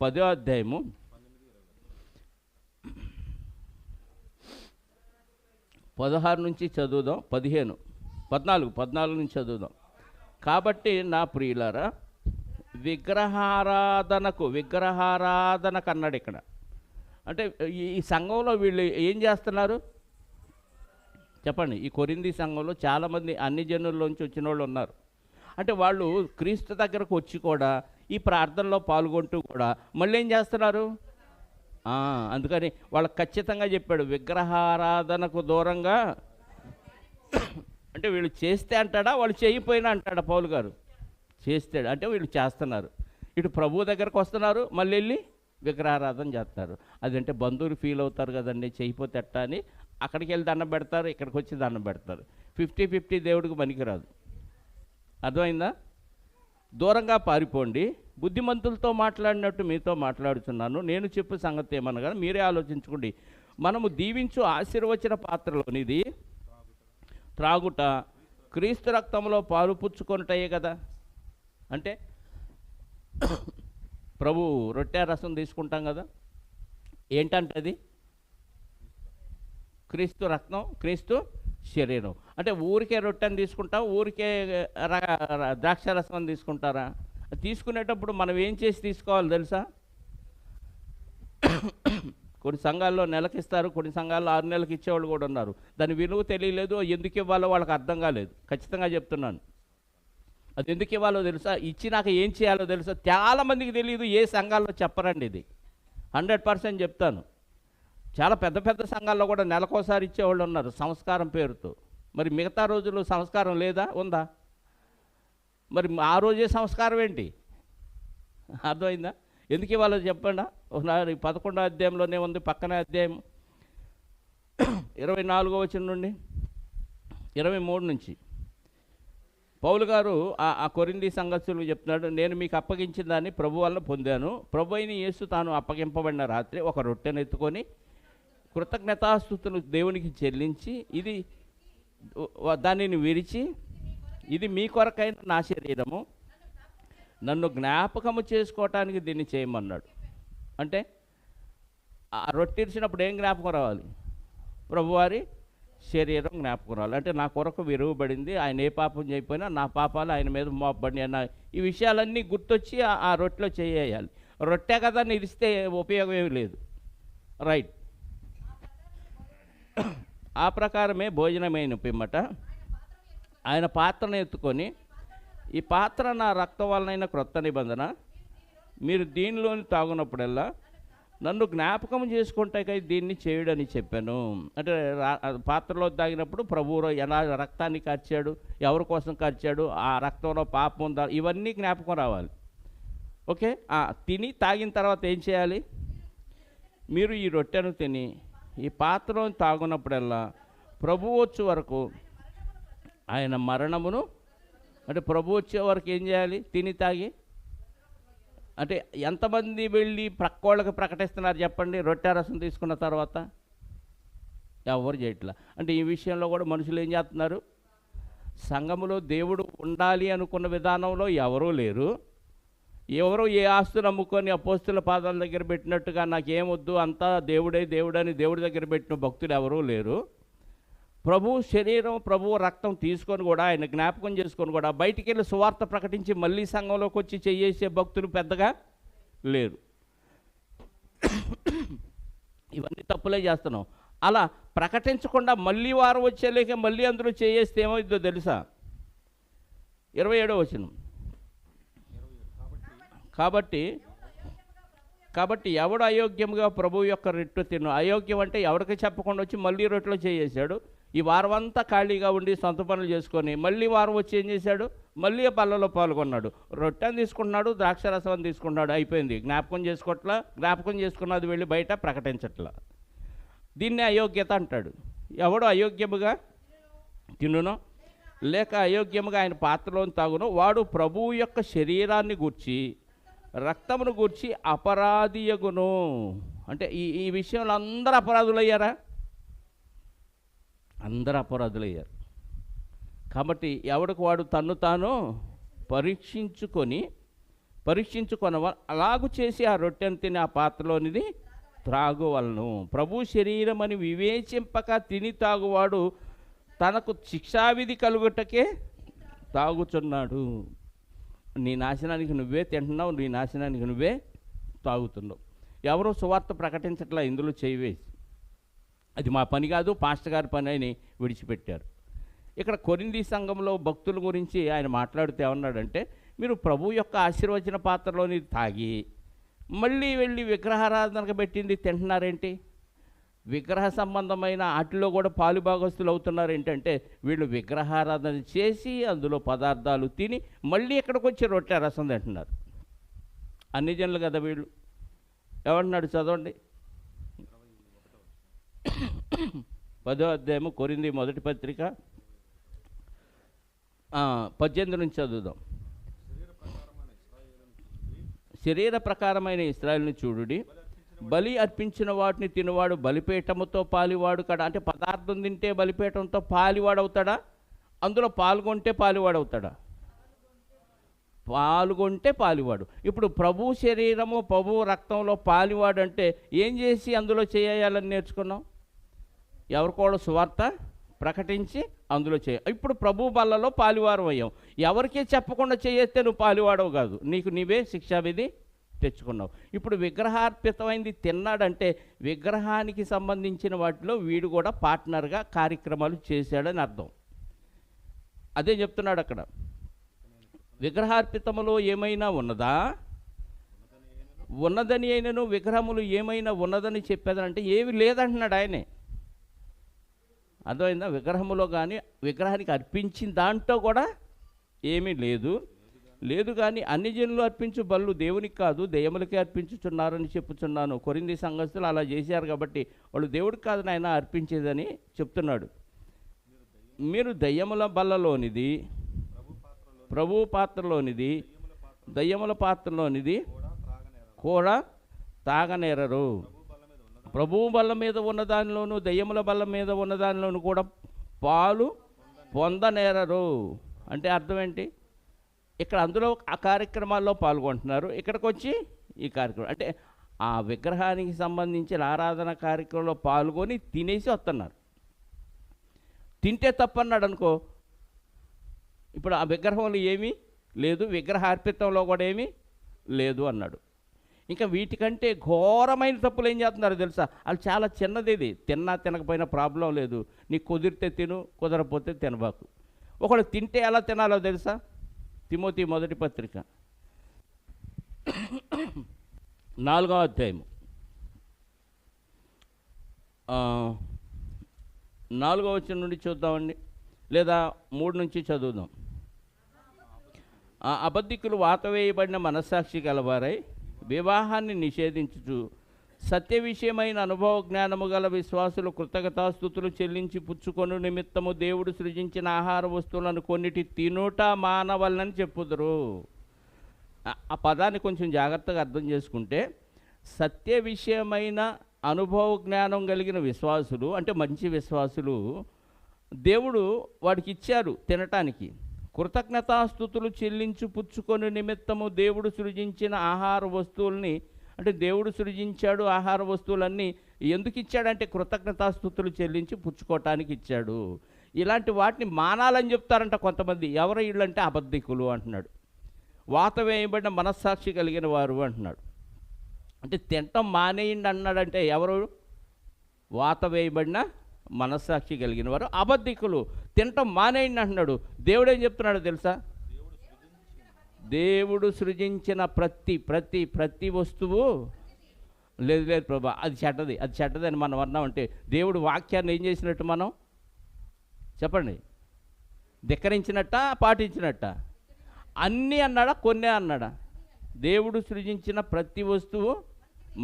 10వ అధ్యాయము 16 నుంచి చదువుదాం, 14 నుంచి చదువుదాం. కాబట్టి నా ప్రియులారా, విగ్రహారాధనకు అన్నాడు ఇక్కడ. అంటే ఈ సంఘంలో వీళ్ళు ఏం చేస్తున్నారు చెప్పండి? ఈ కొరింథీ సంఘంలో చాలామంది అన్ని జనుల్లోంచి వచ్చిన వాళ్ళు ఉన్నారు. అంటే వాళ్ళు క్రీస్తు దగ్గరకు వచ్చి కూడా ఈ ప్రార్థనలో పాల్గొంటూ కూడా మళ్ళీ ఏం చేస్తున్నారు? అందుకని వాళ్ళకి ఖచ్చితంగా చెప్పాడు, విగ్రహారాధనకు దూరంగా. అంటే వీళ్ళు చేస్తే అంటాడా, వాళ్ళు చేయకపోయినా అంటాడా పౌలు గారు? చేస్తాడు. అంటే వీళ్ళు చేస్తున్నారు. ఇటు ప్రభువు దగ్గరకు వస్తున్నారు, మళ్ళీ వెళ్ళి విగ్రహారాధన చేస్తారు. అదంటే బంధువులు ఫీల్ అవుతారు కదండి, చేయకపోతే ఎట్టా అని అక్కడికి వెళ్ళి దండం పెడతారు, ఇక్కడికి వచ్చి దండం పెడతారు. 50-50 దేవుడికి పనికిరాదు. అర్థమైందా? దూరంగా పారిపోండి. బుద్ధిమంతులతో మాట్లాడినట్టు మీతో మాట్లాడుతున్నాను. నేను చెప్పే సంగతి ఏమనగా మీరే ఆలోచించుకోండి. మనము దీవించు ఆశీర్వచన పాత్రలోనిది త్రాగుట క్రీస్తు రక్తంలో పాలు పుచ్చుకొనుటయే కదా. అంటే ప్రభు రొట్టె రసం తీసుకుంటాం కదా, ఏంటంటే అది క్రీస్తు రక్తం, క్రీస్తు శరీరం. అంటే ఊరికే రొట్టెని తీసుకుంటాం, ఊరికే ద్రాక్ష రసం తీసుకుంటారా? తీసుకునేటప్పుడు మనం ఏం చేసి తీసుకోవాలి తెలుసా? కొన్ని సంఘాల్లో నెలకిస్తారు, కొన్ని సంఘాల్లో 6 నెలలకు ఇచ్చేవాళ్ళు కూడా ఉన్నారు. దాని విలువ తెలియలేదు, ఎందుకు ఇవ్వాలో వాళ్ళకి అర్థం కాలేదు. ఖచ్చితంగా చెప్తున్నాను, అది ఎందుకు ఇవ్వాలో తెలుసా? ఇచ్చినాక ఏం చేయాలో తెలుసా? చాలామందికి తెలియదు. ఏ సంఘాల్లో చెప్పరండి ఇది, 100% చెప్తాను. చాలా పెద్ద పెద్ద సంఘాల్లో కూడా నెలకోసారి ఇచ్చేవాళ్ళు ఉన్నారు సంస్కారం పేరుతో. మరి మిగతా రోజులు సంస్కారం లేదా? ఉందా? మరి ఆ రోజే సంస్కారం ఏంటి? అర్థమైందా? ఎందుకు ఇవ్వాలో చెప్పండి. ఒకసారి 11వ అధ్యాయంలోనే ఉంది, పక్కనే అధ్యాయం 24వ వచనం నుండి 23 నుంచి పౌలు గారు ఆ కొరింథీ సంఘస్థులకు చెప్తున్నాడు, నేను మీకు అప్పగించిన దాన్ని ప్రభు వల్ల పొందాను. ప్రభు అయిన యేసు తాను అప్పగింపబడిన రాత్రి ఒక రొట్టెను ఎత్తుకొని కృతజ్ఞతాస్తుతులు దేవునికి చెల్లించి దానిని విరిచి, ఇది మీ కొరకైన నా శరీరము, నన్ను జ్ఞాపకము చేసుకోవటానికి దీన్ని చేయమన్నాడు. అంటే ఆ రొట్టె ఇచ్చినప్పుడు ఏం జ్ఞాపకం రావాలి? ప్రభువారి శరీరం జ్ఞాపకం రావాలి. అంటే నా కొరకు విరువబడింది, ఆయన ఏ పాపం చేయకపోయినా నా పాపాలు ఆయన మీద మోపబడి అన్న ఈ విషయాలన్నీ గుర్తొచ్చి ఆ రొట్టెలో చేయాలి. రొట్టె కదా నిలిస్తే ఉపయోగం ఏమి లేదు. రైట్. ఆ ప్రకారమే భోజనమైన పిమ్మట ఆయన పాత్రను ఎత్తుకొని, ఈ పాత్ర నా రక్తం వలనైన క్రొత్త నిబంధన, మీరు దీనిలోని తాగునప్పుడల్లా నన్ను జ్ఞాపకం చేసుకుంటాకై దీన్ని చేయుడని చెప్పాను. అంటే పాత్రలో తాగినప్పుడు ప్రభువు ఎలా రక్తాన్ని కార్చాడు, ఎవరి కోసం కార్చాడు, ఆ రక్తంలో పాపం ఉందా, ఇవన్నీ జ్ఞాపకం రావాలి. ఓకే. తిని తాగిన తర్వాత ఏం చేయాలి? మీరు ఈ రొట్టెను తిని ఈ పాత్రలో తాగునప్పుడల్లా ప్రభువు వచ్చే వరకు ఆయన మరణమును, అంటే ప్రభు వచ్చే వరకు ఏం చేయాలి? తిని తాగి. అంటే ఎంతమంది వెళ్ళి ప్రక్కోళ్ళకి ప్రకటిస్తున్నారు చెప్పండి రొట్టె రసం తీసుకున్న తర్వాత? ఎవరు చేయట్లా. అంటే ఈ విషయంలో కూడా మనుషులు ఏం చేస్తున్నారు? సంఘములో దేవుడు ఉండాలి అనుకున్న విధానంలో ఎవరూ లేరు. ఎవరో ఏ ఆస్తులు అమ్ముకొని అపోస్తుల పాదాల దగ్గర పెట్టినట్టుగా నాకేమొద్దు అంతా దేవుడే దేవుడని దేవుడి దగ్గర పెట్టిన భక్తులు ఎవరూ లేరు. ప్రభు శరీరం, ప్రభు రక్తం తీసుకొని కూడా, ఆయన జ్ఞాపకం చేసుకొని కూడా బయటికి వెళ్ళి సువార్త ప్రకటించి మళ్ళీ సంఘంలోకి వచ్చి చేసే భక్తులు పెద్దగా లేరు. ఇవన్నీ తప్పులే చేస్తున్నాం. అలా ప్రకటించకుండా మళ్ళీ వారం వచ్చేలేక మళ్ళీ అందులో చేస్తే ఏమైందో తెలుసా? 27వ వచనం. కాబట్టి ఎవడు అయోగ్యముగా ప్రభువు యొక్క రొట్టె తిను. అయోగ్యం అంటే ఎవరికి చెప్పకుండా వచ్చి మళ్ళీ రొట్టెలో చేసాడు. ఈ వారం అంతా ఖాళీగా ఉండి సొంత పనులు చేసుకొని మళ్ళీ వారం వచ్చి ఏం చేశాడు? మళ్ళీ పళ్ళలో పాల్గొన్నాడు. రొట్టెని తీసుకుంటున్నాడు, ద్రాక్షరసం తీసుకున్నాడు, అయిపోయింది. జ్ఞాపకం చేసుకున్నది వెళ్ళి బయట ప్రకటించట్లా. దీన్నే అయోగ్యత అంటాడు. ఎవడు అయోగ్యముగా తినునో లేక అయోగ్యముగా ఆయన పాత్రలోని తాగునో వాడు ప్రభువు యొక్క శరీరాన్ని గూర్చి రక్తమును గూర్చి అపరాధియగును. అంటే ఈ విషయంలో అందరూ అపరాధులయ్యారా? అందరూ అపరాధులయ్యారు. కాబట్టి ఎవడికి వాడు తన్ను తాను పరీక్షించుకొని అలాగు చేసి ఆ రొట్టెను తిని ఆ పాత్రలోనిది త్రాగువలను. ప్రభు శరీరం అని వివేచింపక తిని తాగువాడు తనకు శిక్షావిధి కలుగుటకే తాగుచున్నాడు. నీ నాశనానికి నువ్వే తింటున్నావు, నీ నాశనానికి నువ్వే తాగుతున్నావు. ఎవరో సువార్త ప్రకటించట్లా ఇందులో చేయవేసి, అది మా పని కాదు, పాస్టర్ గారి పని అని విడిచిపెట్టారు. ఇక్కడ కొరింథీ సంఘంలో భక్తుల గురించి ఆయన మాట్లాడుతూ ఏమన్నాడంటే, మీరు ప్రభు యొక్క ఆశీర్వచన పాత్రలోని తాగి మళ్ళీ వెళ్ళి విగ్రహారాధనకు పెట్టింది తింటున్నారేంటి? విగ్రహ సంబంధమైన వాటిలో కూడా పాలుభాగస్తులు అవుతున్నారు. ఏంటంటే వీళ్ళు విగ్రహారాధన చేసి అందులో పదార్థాలు తిని మళ్ళీ ఇక్కడికి వచ్చి రొట్టె రసం తింటున్నారు. అన్ని జనులు కదా వీళ్ళు. ఏమంటున్నాడు చదవండి, 10వ అధ్యాయము కొరింథీ మొదటి పత్రిక 18 నుంచి చదువుదాం. శరీర ప్రకారమైన ఇశ్రాయేలును చూడుడి, బలి అర్పించిన వాటిని తినవాడు బలిపీఠముతో పాలివాడు కదా. అంటే పదార్థం తింటే బలిపీఠంతో పాలివాడవుతాడా? అందులో పాల్గొంటే పాలివాడవుతాడా? పాల్గొంటే పాలివాడు. ఇప్పుడు ప్రభు శరీరము ప్రభు రక్తంలో పాలివాడు అంటే ఏం చేసి అందులో చేయాలని నేర్చుకున్నాం? ఎవరికోళ్ళు సువార్త ప్రకటించి అందులో ఇప్పుడు ప్రభు బల్లలో పాలివారం అయ్యాం. ఎవరికీ చెప్పకుండా చేస్తే నువ్వు పాలివాడవు కాదు, నీకు నీవే శిక్షావిధి తెచ్చుకున్నావు. ఇప్పుడు విగ్రహార్పితమైంది తిన్నాడంటే విగ్రహానికి సంబంధించిన వాటిలో వీడు కూడా పార్ట్నర్గా కార్యక్రమాలు చేశాడని అర్థం. అదే చెప్తున్నాడు అక్కడ. విగ్రహార్పితములో ఏమైనా ఉన్నదా? ఉన్నదని అయినను విగ్రహములు ఏమైనా ఉన్నదని చెప్పేదంటే ఏమి లేదంటున్నాడు ఆయనే. అర్థమైందా? విగ్రహములో కానీ విగ్రహానికి అర్పించిన దాంట్లో కూడా ఏమీ లేదు కానీ అన్ని జనులు అర్పించు బళ్ళు దేవునికి కాదు దెయ్యములకే అర్పించుచున్నారని చెప్పుచున్నాను. కొరింథీ సంఘస్థులు అలా చేశారు కాబట్టి వాళ్ళు దేవుడికి కాదు నాయన అర్పించేదని చెప్తున్నాడు. మీరు దెయ్యముల బల్లలోనిది, ప్రభు పాత్రలోనిది, దెయ్యముల పాత్రలోనిది కూడా తాగనేరరు. ప్రభువు బల్ల మీద ఉన్నదానిలోను దెయ్యముల బల్ల మీద ఉన్నదానిలోను కూడా పాలు పొందనేరరు. అంటే అర్థం ఏంటి? ఇక్కడ అందులో ఆ కార్యక్రమాల్లో పాల్గొంటున్నారు, ఇక్కడికి వచ్చి ఈ కార్యక్రమం అంటే ఆ విగ్రహానికి సంబంధించిన ఆరాధన కార్యక్రమంలో పాల్గొని తినేసి వస్తున్నారు. తింటే తప్పన్నాడు అనుకో, ఇప్పుడు ఆ విగ్రహంలో ఏమీ లేదు, విగ్రహార్పితంలో కూడా ఏమీ లేదు అన్నాడు. ఇంకా వీటికంటే ఘోరమైన తప్పులు ఏం చేస్తున్నారో తెలుసా? వాళ్ళు చాలా చిన్నది. ఇది తిన్నా తినకపోయినా ప్రాబ్లం లేదు, నీకు కుదిరితే తిను, కుదరపోతే తినబాకు. ఒకళ్ళు తింటే ఎలా తినాలో తెలుసా? తిమోతి మొదటి పత్రిక 4వ అధ్యాయము 4వ వచనం నుండి చూద్దామండి, లేదా 3 నుంచి చదువుదాం. అబద్ధికులు వాతవేయబడిన మనస్సాక్షి గలవారై వివాహాన్ని నిషేధించుచు సత్య విషయమైన అనుభవ జ్ఞానము గల విశ్వాసులు కృతజ్ఞతాస్తుతులు చెల్లించి పుచ్చుకొను నిమిత్తము దేవుడు సృజించిన ఆహార వస్తువులను కొన్నిటి తినుట మానవలనని చెప్పుదురు. ఆ పదాన్ని కొంచెం జాగ్రత్తగా అర్థం చేసుకుంటే, సత్య విషయమైన అనుభవ జ్ఞానం కలిగిన విశ్వాసులు అంటే మంచి విశ్వాసులు దేవుడు వాడికి ఇచ్చారు తినటానికి, కృతజ్ఞతాస్తుతులు చెల్లించి పుచ్చుకొని నిమిత్తము దేవుడు సృజించిన ఆహార వస్తువుల్ని, అంటే దేవుడు సృజించాడు ఆహార వస్తువులన్నీ ఎందుకు ఇచ్చాడంటే కృతజ్ఞతాస్తుతులు చెల్లించి పుచ్చుకోవటానికి ఇచ్చాడు. ఇలాంటి వాటిని మానాలని చెప్తారంట కొంతమంది. ఎవరు వీళ్ళు అంటే అబద్ధికులు అంటున్నాడు. వాత వేయబడిన మనస్సాక్షి కలిగిన వారు అంటున్నాడు. అంటే తింటం మానేయండి అన్నాడంటే ఎవరు? వాత వేయబడిన మనస్సాక్షి కలిగిన వారు అబద్ధికులు. తింటం మానేయండి అంటున్నాడు. దేవుడు ఏం చెప్తున్నాడు తెలుసా? దేవుడు సృజించిన ప్రతి వస్తువు లేదు ప్రభా అది చెడ్డది అని మనం అన్నామంటే దేవుడు వాక్యాన్ని ఏం చేసినట్టు మనం చెప్పండి? ధిక్కరించినట్ట పాటించినట్ట? అన్నీ అన్నాడా కొన్నే అన్నాడా? దేవుడు సృజించిన ప్రతి వస్తువు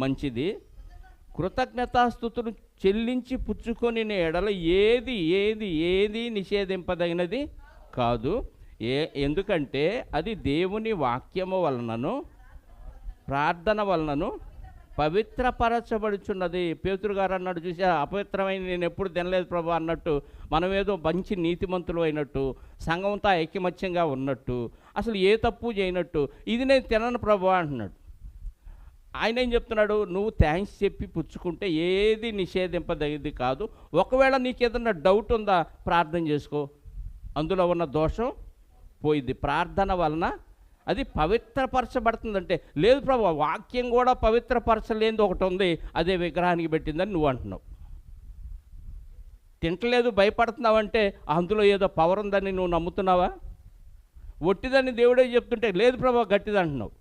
మంచిది, కృతజ్ఞతాస్తుతులు చెల్లించి పుచ్చుకొని ఎడల ఏది నిషేధింపదగినది కాదు. ఎందుకంటే అది దేవుని వాక్యము వలనను ప్రార్థన వలనను పవిత్రపరచబడుచున్నది. పేతురు గారు అన్నాడు చూసా, అపవిత్రమైన నేను ఎప్పుడు తినలేదు ప్రభు అన్నట్టు, మనం ఏదో మంచి నీతిమంతులు అయినట్టు, సంఘంతో ఐక్యమత్యంగా ఉన్నట్టు, అసలు ఏ తప్పు చేయనట్టు, ఇది నేను తినను ప్రభు అంటున్నాడు. ఆయన ఏం చెప్తున్నాడు? నువ్వు థ్యాంక్స్ చెప్పి పుచ్చుకుంటే ఏది నిషేధింపదగినది కాదు. ఒకవేళ నీకు ఏదన్నా డౌట్ ఉందా ప్రార్థన చేసుకో, అందులో ఉన్న దోషం పోయింది. ప్రార్థన వలన అది పవిత్రపరచబడుతుందంటే, లేదు ప్రభు వాక్యం కూడా పవిత్రపరచలేనిది ఒకటి ఉంది, అదే విగ్రహానికి పెట్టిందని నువ్వు అంటున్నావు. తింటలేదు భయపడుతున్నావంటే అందులో ఏదో పవర్ ఉందని నువ్వు నమ్ముతున్నావా? ఒట్టిదని దేవుడే చెప్తుంటే లేదు ప్రభు గట్టిది అంటున్నావు.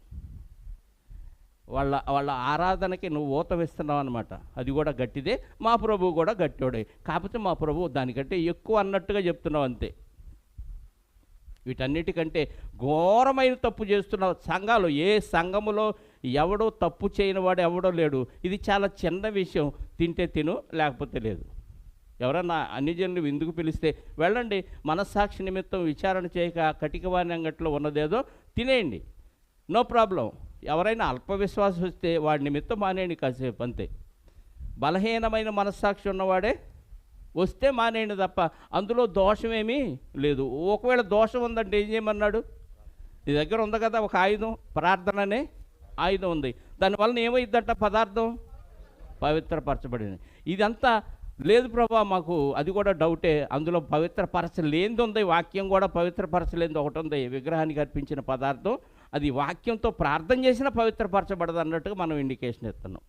వాళ్ళ ఆరాధనకి నువ్వు ఊతమిస్తున్నావు అనమాట. అది కూడా గట్టిదే, మా ప్రభువు కూడా గట్టివాడే, కాకపోతే మా ప్రభువు దానికంటే ఎక్కువ అన్నట్టుగా చెప్తున్నావు అంతే. వీటన్నిటికంటే ఘోరమైన తప్పు చేస్తున్నావు. సంఘాలు ఏ సంఘములో ఎవడో తప్పు చేయని వాడు ఎవడో లేడు. ఇది చాలా చిన్న విషయం, తింటే తిను లేకపోతే లేదు. ఎవరన్నా అన్ని జనులు విందుకు పిలిస్తే వెళ్ళండి, మనస్సాక్షి నిమిత్తం విచారణ చేయక కటికవాణి అంగట్లో ఉన్నదేదో తినేయండి, నో ప్రాబ్లం. ఎవరైనా అల్పవిశ్వాసం వస్తే వాడి నిమిత్తం మానేయండి కాసేపు అంతే. బలహీనమైన మనస్సాక్షి ఉన్నవాడే వస్తే మానేయండి తప్ప అందులో దోషమేమీ లేదు. ఒకవేళ దోషం ఉందంటే ఏం చేయమన్నాడు? నీ దగ్గర ఉంది కదా ఒక ఆయుధం, ప్రార్థన అనే ఆయుధం ఉంది, దానివల్ల ఏమైందంట? పదార్థం పవిత్రపరచబడింది. ఇదంతా లేదు ప్రభా మాకు అది కూడా డౌటే, అందులో పవిత్రపరచలేనిది ఉంది, వాక్యం కూడా పవిత్రపరచలేనిది ఒకటి ఉంది, విగ్రహానికి అర్పించిన పదార్థం, అది వాక్యంతో ప్రార్థన చేసినా పవిత్రపరచబడదు అన్నట్టుగా మనం ఇండికేషన్ ఇస్తున్నాం.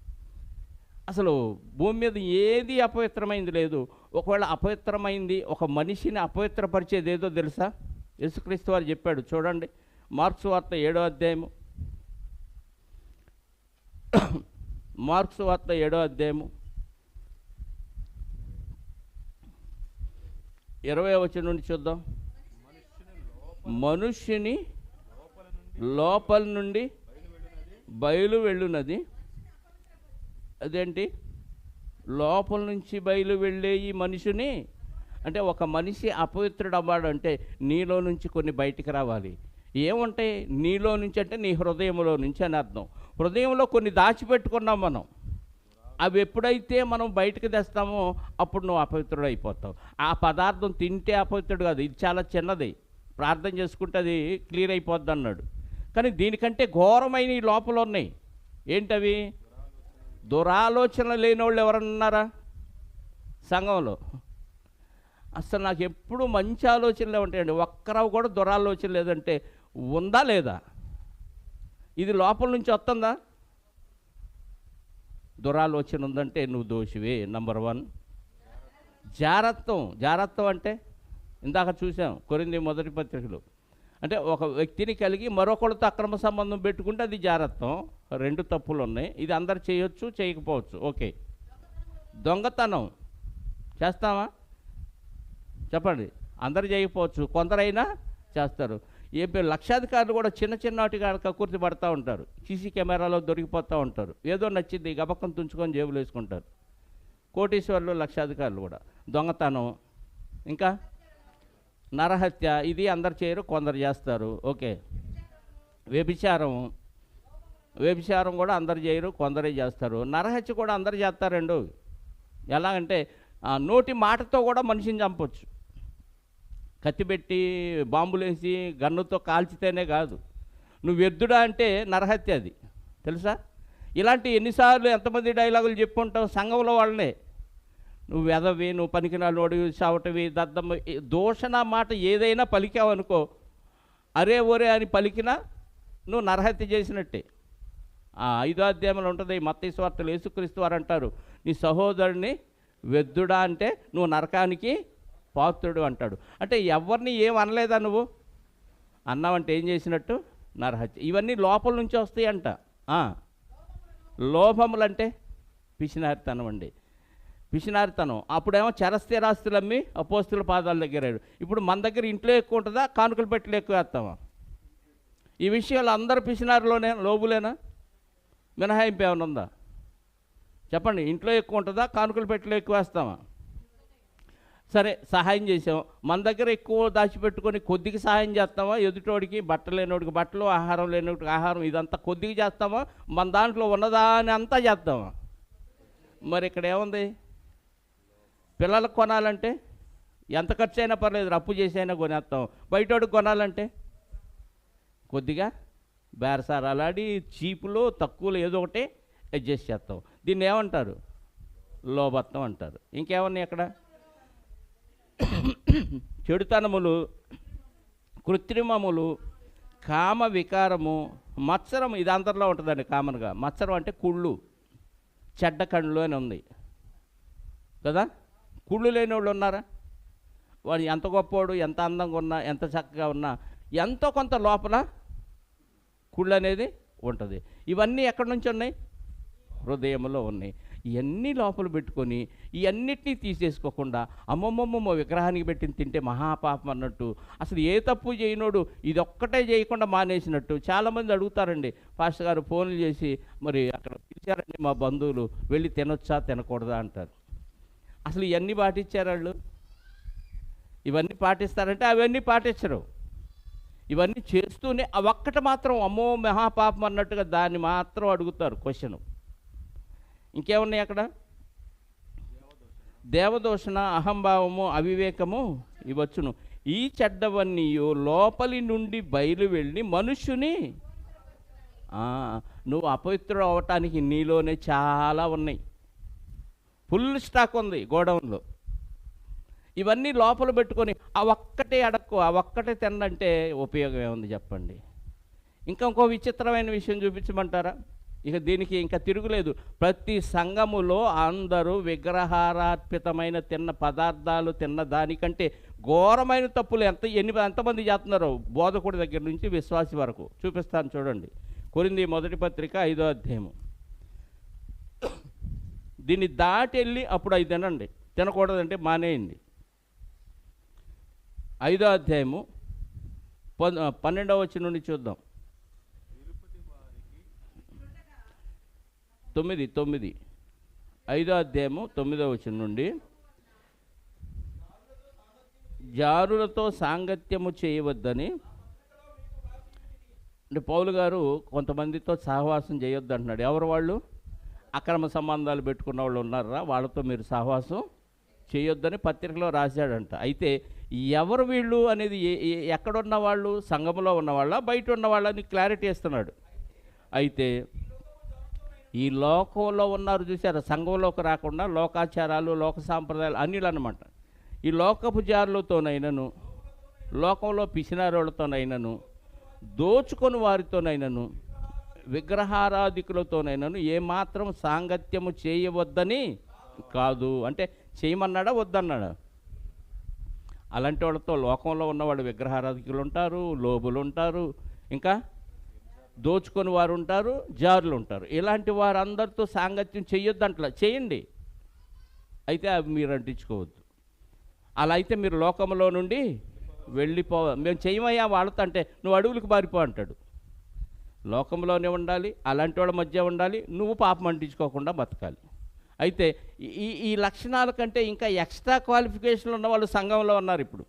అసలు భూమి మీద ఏది అపవిత్రమైంది లేదు. ఒకవేళ అపవిత్రమైంది ఒక మనిషిని అపవిత్రపరిచేది ఏదో తెలుసా? యేసుక్రీస్తు వారు చెప్పాడు చూడండి, మార్క్స్ వార్త 7వ అధ్యాయము, మార్క్స్ వార్త 7వ అధ్యాయము 20వ వచనం నుండి చూద్దాం. మనుష్యుని లోపల నుండి బయలు వెళ్ళున్నది. అదేంటి? లోపల నుంచి బయలు వెళ్ళే ఈ మనిషిని, అంటే ఒక మనిషి అపవిత్రుడు అవ్వాడు అంటే నీలో నుంచి కొన్ని బయటికి రావాలి. ఏముంటాయి నీలో నుంచి అంటే నీ హృదయంలో నుంచి అని అర్థం. హృదయంలో కొన్ని దాచిపెట్టుకున్నాం మనం, అవి ఎప్పుడైతే మనం బయటకు తెస్తామో అప్పుడు నువ్వు అపవిత్రుడు అయిపోతావు. ఆ పదార్థం తింటే అపవిత్రుడు కాదు, ఇది చాలా చిన్నది, ప్రార్థన చేసుకుంటే అది క్లియర్ అయిపోద్ది అన్నాడు. కానీ దీనికంటే ఘోరమైన ఈ లోపల ఉన్నాయి. ఏంటవి? దురాలోచన లేని వాళ్ళు ఎవరన్నారా సంఘంలో? అసలు నాకు ఎప్పుడు మంచి ఆలోచనలే ఉంటాయండి, ఒక్కరావు కూడా దురాలోచన లేదంటే ఉందా లేదా? ఇది లోపల నుంచి వస్తుందా? దురాలోచన ఉందంటే నువ్వు దోషివే. నంబర్ 1 జారత్వం అంటే ఇందాక చూసాం కొరింథీ మొదటి పత్రికలో, అంటే ఒక వ్యక్తిని కలిగి మరొకరితో అక్రమ సంబంధం పెట్టుకుంటే అది జారత్వం. 2 తప్పులు ఉన్నాయి. ఇది అందరు చేయొచ్చు చేయకపోవచ్చు, ఓకే. దొంగతనం చేస్తామా చెప్పండి? అందరు చేయకపోవచ్చు, కొందరైనా చేస్తారు. లక్షాధికారులు కూడా చిన్న వాటికి కక్కుర్తి పడుతూ ఉంటారు, సీసీ కెమెరాలో దొరికిపోతూ ఉంటారు, ఏదో నచ్చింది గబక్కం తుంచుకొని జేబులు వేసుకుంటారు. కోటీశ్వర్లు లక్షాధికారులు కూడా. దొంగతనం, ఇంకా నరహత్య, ఇది అందరు చేయరు కొందరు చేస్తారు, ఓకే. వ్యభిచారం కూడా అందరు చేయరు కొందరే చేస్తారు. నరహత్య కూడా అందరు చేస్తారండు. ఎలాగంటే నోటి మాటతో కూడా మనిషిని చంపొచ్చు. కత్తిపెట్టి బాంబులేసి గన్నుతో కాల్చితేనే కాదు. నువ్వు ఎద్దుడా అంటే నరహత్య అది, తెలుసా? ఇలాంటి ఎన్నిసార్లు ఎంతమంది డైలాగులు చెప్పుకుంటావు సంఘంలో వాళ్ళనే. నువ్వు వెదవి, నువ్వు పనికినాలోడివి, చావటవి, దద్దమ్మ, దూషణ మాట ఏదైనా పలికావనుకో, అరే ఒరే అని పలికినా నువ్వు నరహత్య చేసినట్టే. 5వ అధ్యాయంలో ఉంటుంది మత్తయి సువార్తలో యేసుక్రీస్తు వారు అంటారు, నీ సహోదరుని వెద్దుడా అంటే నువ్వు నరకానికి పాత్రుడు అంటాడు. అంటే ఎవరిని ఏం అనలేదా నువ్వు? అన్నావంటే ఏం చేసినట్టు? నరహత్య. ఇవన్నీ లోపల నుంచి వస్తాయంట. లోభములంటే పిసినారితనం అండి, పిసినారితనం. అప్పుడేమో చరస్థిరాస్తులు అమ్మి అపోస్తుల పాదాల దగ్గర. ఇప్పుడు మన దగ్గర ఇంట్లో ఎక్కువ ఉంటుందా, కానుకలు పెట్టలు ఎక్కువ వేస్తామా? ఈ విషయాలు అందరూ పిసినారులోనే, లోబులేనా? మినహాయింపు ఏమైనా ఉందా చెప్పండి? ఇంట్లో ఎక్కువ ఉంటుందా, కానుకలు పెట్టలు ఎక్కువ వేస్తామా? సరే, సహాయం చేసాం, మన దగ్గర ఎక్కువ దాచిపెట్టుకొని కొద్దిగా సహాయం చేస్తామా? ఎదుటోడికి, బట్టలు లేనోడికి బట్టలు, ఆహారం లేనోడికి ఆహారం, ఇదంతా కొద్దిగా చేస్తామా? మన దాంట్లో ఉన్నదాని అంతా చేస్తామా? మరి ఇక్కడ ఏముంది? పిల్లలకు కొనాలంటే ఎంత ఖర్చు అయినా పర్లేదు, అప్పు చేసి అయినా కొనేస్తాం. బయటోడికి కొనాలంటే కొద్దిగా బేరసారాలాడి చీపులో తక్కువలో ఏదో ఒకటి అడ్జస్ట్ చేస్తాం. దీన్ని ఏమంటారు? లోభత్వం అంటారు. ఇంకేమన్నా అక్కడ? చెడుతనములు, కృత్రిమములు, కామ వికారము, మత్సరం. ఇది అందరిలో ఉంటుందండి కామన్గా. మత్సరం అంటే కుళ్ళు, చెడ్డ కళ్ళు అని ఉంది కదా. కుళ్ళు లేని వాళ్ళు ఉన్నారా? వాడు ఎంత గొప్పవాడు, ఎంత అందంగా ఉన్నా, ఎంత చక్కగా ఉన్నా, ఎంతో కొంత లోపల కుళ్ళు అనేది ఉంటుంది. ఇవన్నీ ఎక్కడి నుంచి ఉన్నాయి? హృదయంలో ఉన్నాయి. ఇవన్నీ లోపల పెట్టుకొని ఇవన్నిటినీ తీసేసుకోకుండా అమ్మమ్మమ్మ విగ్రహానికి పెట్టిన తింటే మహాపాపం అన్నట్టు, అసలు ఏ తప్పు చేయనోడు ఇదొక్కటే చేయకుండా మానేసినట్టు. చాలామంది అడుగుతారండి, పాస్టర్ గారు ఫోన్లు చేసి, మరి అక్కడ పిలిచారండి మా బంధువులు, వెళ్ళి తినొచ్చా తినకూడదా అంటారు. అసలు ఇవన్నీ పాటించారు వాళ్ళు? ఇవన్నీ పాటిస్తారంటే అవన్నీ పాటించరు. ఇవన్నీ చేస్తూనే ఆ ఒక్కటి మాత్రం అమ్మో మహాపాపం అన్నట్టుగా దాన్ని మాత్రం అడుగుతారు క్వశ్చను. ఇంకేమున్నాయి అక్కడ? దేవదూషణ, అహంభావము, అవివేకము ఇవచ్చును. ఈ చెడ్డవన్నీ లోపలి నుండి బయలు వెళ్ళి మనుష్యుని, నువ్వు అపవిత్రుడు అవటానికి నీలోనే చాలా ఉన్నాయి. ఫుల్ స్టాక్ ఉంది గోడౌన్లో. ఇవన్నీ లోపల పెట్టుకొని ఆ ఒక్కటే అడక్కు, ఆ ఒక్కటే తినంటే ఉపయోగం ఏముంది చెప్పండి? ఇంకో విచిత్రమైన విషయం చూపించమంటారా? ఇక దీనికి ఇంకా తిరుగులేదు. ప్రతి సంఘములో అందరూ విగ్రహారార్పితమైన తిన్న పదార్థాలు తిన్న దానికంటే ఘోరమైన తప్పులు ఎంతమంది చేస్తున్నారో, బోధకుడి దగ్గర నుంచి విశ్వాసి వరకు. చూపిస్తాను చూడండి. కొరింథీ మొదటి పత్రిక 5వ అధ్యాయము. దీన్ని దాటి వెళ్ళి అప్పుడు అవి తినండి, తినకూడదంటే మానేయండి. 5వ అధ్యాయము 12వ వచనం నుండి చూద్దాం. 9 5వ అధ్యాయము 9వ వచనం నుండి, జారులతో సాంగత్యము చేయవద్దని. అంటే పౌలు గారు కొంతమందితో సహవాసం చేయొద్దు అంటున్నాడు. ఎవరు వాళ్ళు? అక్రమ సంబంధాలు పెట్టుకున్న వాళ్ళు ఉన్నారా, వాళ్ళతో మీరు సహవాసం చేయొద్దని పత్రికలో రాశాడంట. అయితే ఎవరు వీళ్ళు అనేది ఎక్కడున్న వాళ్ళు? సంఘంలో ఉన్నవాళ్ళ, బయట ఉన్నవాళ్ళని క్లారిటీ ఇస్తున్నాడు. అయితే ఈ లోకంలో ఉన్నారు చూసారా, సంఘంలోకి రాకుండా లోకాచారాలు, లోక సాంప్రదాయాలు అన్నిలు అనమాట. ఈ లోకపు జారులతోనైనను, లోకంలో పిసినారోళ్ళతోనైనను, దోచుకొని వారితోనైనను, విగ్రహారాధికులతోనైనను ఏమాత్రం సాంగత్యము చేయవద్దని కాదు. అంటే చేయమన్నాడా వద్దన్నాడా? అలాంటి వాళ్ళతో లోకంలో ఉన్నవాళ్ళు విగ్రహారాధికులు ఉంటారు, లోబులు ఉంటారు, ఇంకా దోచుకొని వారు ఉంటారు, జారులు ఉంటారు. ఇలాంటి వారందరితో సాంగత్యం చేయొద్దంటలా. చేయండి, అయితే అవి మీరు అంటించుకోవద్దు. అలా అయితే మీరు లోకంలో నుండి మేము చేయమయ్యా వాళ్ళతో అంటే నువ్వు అడవులకు పారిపో అంటాడు. లోకంలోనే ఉండాలి, అలాంటి వాళ్ళ మధ్య ఉండాలి, నువ్వు పాపం అంటించుకోకుండా బతకాలి. అయితే ఈ లక్షణాల కంటే ఇంకా ఎక్స్ట్రా క్వాలిఫికేషన్లు ఉన్న వాళ్ళు సంఘంలో ఉన్నారు. ఇప్పుడు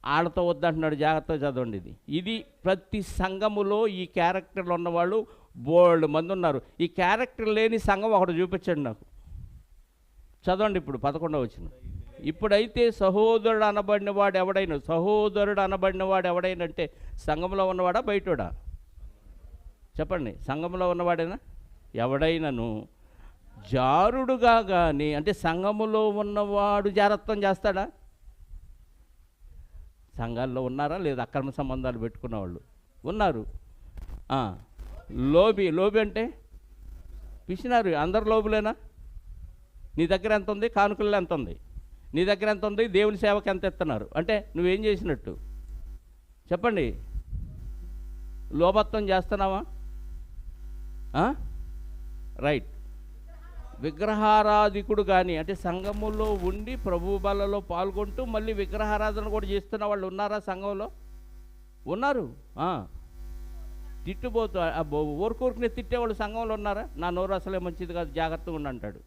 వాళ్ళతో వద్దంటున్నాడు, జాగ్రత్తగా చదవండి. ఇది ప్రతి సంఘములో ఈ క్యారెక్టర్లు ఉన్నవాళ్ళు బోల్డ్ మంది ఉన్నారు. ఈ క్యారెక్టర్ లేని సంఘం ఒకటి చూపించండి నాకు. చదవండి ఇప్పుడు 11వ వచనం. ఇప్పుడైతే సహోదరుడు అనబడిన వాడు ఎవడైనా అంటే సంఘంలో ఉన్నవాడా బయటోడా? చెప్పండి. సంఘంలో ఉన్నవాడేనా? ఎవడైనాను జారుడుగా కానీ, అంటే సంఘములో ఉన్నవాడు జారత్వం చేస్తాడా? సంఘాల్లో ఉన్నారా లేదా అక్రమ సంబంధాలు పెట్టుకున్న వాళ్ళు? ఉన్నారు. లోబి అంటే పిసినారు. అందరు లోబులేనా? నీ దగ్గర ఎంత ఉంది? కానుకల్లో ఎంత ఉంది? నీ దగ్గర ఎంత ఉంది? దేవుని సేవకి ఎంత ఇస్తున్నారు? అంటే నువ్వేం చేసినట్టు? చెప్పండి. లోభత్వం చేస్తున్నావా? రైట్. విగ్రహారాధికుడు కానీ, అంటే సంఘములో ఉండి ప్రభు బలలో పాల్గొంటూ మళ్ళీ విగ్రహారాధన కూడా చేస్తున్న వాళ్ళు ఉన్నారా? సంఘంలో ఉన్నారు. తిట్టుబోతూ ఊరుకూరుకునే తిట్టేవాళ్ళు సంఘంలో ఉన్నారా? నా నోరు అసలే మంచిది కాదు, జాగ్రత్తగా ఉండంటాడు.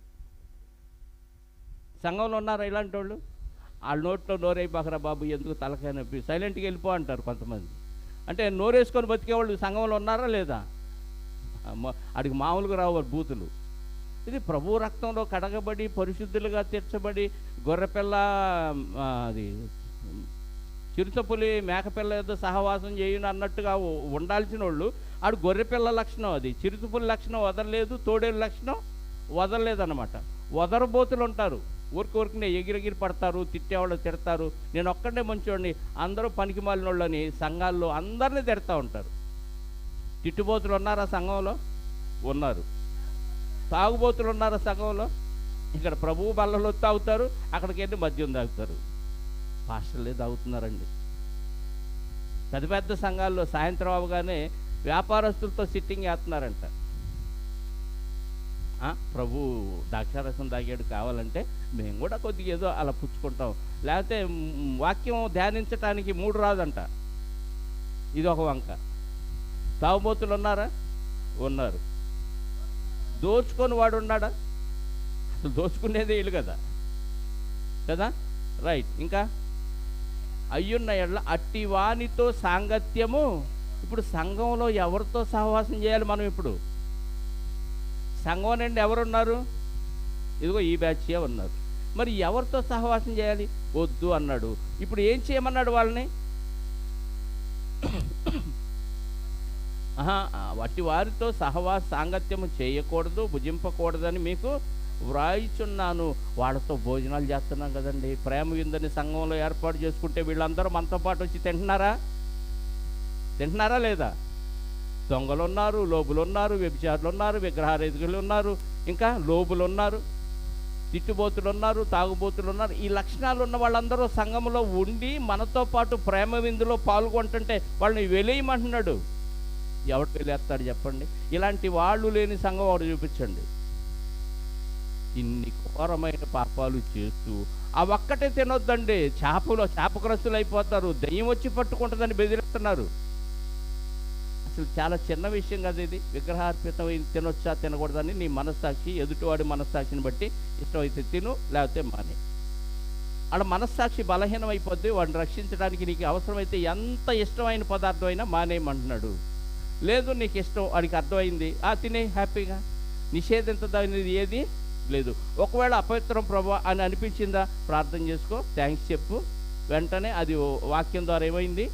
సంఘంలో ఉన్నారా ఇలాంటి వాళ్ళు? వాళ్ళ నోట్లో నోరైపోకరా బాబు, ఎందుకు తలకాయ నొప్పి, సైలెంట్గా వెళ్ళిపో అంటారు కొంతమంది. అంటే నోరేసుకొని బతికేవాళ్ళు సంఘంలో ఉన్నారా లేదా? అడిగి మామూలుగా రావు బూతులు. ఇది ప్రభు రక్తంలో కడగబడి పరిశుద్ధులుగా తీర్చబడి గొర్రెపిల్ల అది చిరుతపులి మేకపిల్ల ఏదో సహవాసం చేయను అన్నట్టుగా ఉండాల్సిన వాళ్ళు ఆడు గొర్రెపిల్ల లక్షణం, అది చిరుతపులి లక్షణం వదలలేదు, తోడేళ్ళ లక్షణం వదలలేదు అనమాట. వదరబోతులు ఉంటారు, ఊరికినే ఎగిరెగిరి పడతారు, తిట్టేవాళ్ళు తిడతారు. నేను ఒక్కడే మంచివాడిని, అందరూ పనికి మాలిన వాళ్ళని సంఘాల్లో అందరినీ తిడతా ఉంటారు. తిట్టుబోతులు ఉన్నారా సంఘంలో? ఉన్నారు. తాగుబోతులు ఉన్నారా సంఘంలో? ఇక్కడ ప్రభువు బల్లలో తాగుతారు, అక్కడికి వెళ్ళి మద్యం తాగుతారు. పాస్టర్లే తాగుతున్నారండి. పెద్ద పెద్ద సంఘాల్లో సాయంత్రం అవగానే వ్యాపారస్తులతో సిట్టింగ్ వేస్తున్నారంట. ప్రభు ద్రాక్షారసం తాగాడు, కావాలంటే మేము కూడా కొద్దిగా ఏదో అలా పుచ్చుకుంటాం. లేకపోతే వాక్యం ధ్యానించటానికి 3 రాదంట. ఇది ఒక వంక. తాగుబోతులు ఉన్నారా? ఉన్నారు. దోచుకొని వాడు ఉన్నాడా? అసలు దోచుకునేదే వీళ్ళు కదా. రైట్. ఇంకా అయ్యున్న ఎడ్ల అట్టి వానితో సాంగత్యము. ఇప్పుడు సంఘంలో ఎవరితో సహవాసం చేయాలి మనం? ఇప్పుడు సంఘం నుండి ఎవరున్నారు? ఇదిగో ఈ బ్యాచే ఉన్నారు. మరి ఎవరితో సహవాసం చేయాలి? వద్దు అన్నాడు. ఇప్పుడు ఏం చేయమన్నాడు వాళ్ళని? వట్టి వారితో సాంగత్యము చేయకూడదు, భుజింపకూడదని మీకు వ్రాయిచున్నాను. వాళ్ళతో భోజనాలు చేస్తున్నాం కదండి. ప్రేమ విందని సంఘంలో ఏర్పాటు చేసుకుంటే వీళ్ళందరూ మనతో పాటు వచ్చి తింటున్నారా లేదా? దొంగలు ఉన్నారు, లోబులు ఉన్నారు, వ్యభిచారులు ఉన్నారు, విగ్రహారాధికులు ఉన్నారు, ఇంకా లోబులు ఉన్నారు, తిట్టుబోతులు ఉన్నారు, తాగుబోతులు ఉన్నారు. ఈ లక్షణాలు ఉన్న వాళ్ళందరూ సంఘంలో ఉండి మనతో పాటు ప్రేమ విందులో పాల్గొంటుంటే వాళ్ళని వెలేయమంటున్నాడు. ఎవడు వెలేస్తాడు చెప్పండి? ఇలాంటి వాళ్ళు లేని సంఘం వాడు చూపించండి. ఇన్ని ఘోరమైన పాపాలు చేస్తూ ఆ ఒక్కటే తినొద్దండి. శాపగ్రస్తులు అయిపోతారు, దయ్యం వచ్చి పట్టుకుంటుందని బెదిరిస్తున్నారు. అసలు చాలా చిన్న విషయం కదా ఇది. విగ్రహార్పితం తినొచ్చా తినకూడదని నీ మనస్సాక్షి, ఎదుటివాడి మనస్సాక్షిని బట్టి ఇష్టమైతే తిను, లేకపోతే మానే. ఆడ మనస్సాక్షి బలహీనం అయిపోద్ది. వాడిని రక్షించడానికి నీకు అవసరమైతే ఎంత ఇష్టమైన పదార్థం అయినా మానేయమంటున్నాడు. లేదు నీకు ఇష్టం, వాడికి అర్థమైంది, తినే హ్యాపీగా, నిషేధించదనేది ఏది లేదు. ఒకవేళ అపవిత్రం ప్రభు అని అనిపించిందా, ప్రార్థన చేసుకో, థ్యాంక్స్ చెప్పు, వెంటనే అది వాక్యం ద్వారా ఏమైంది?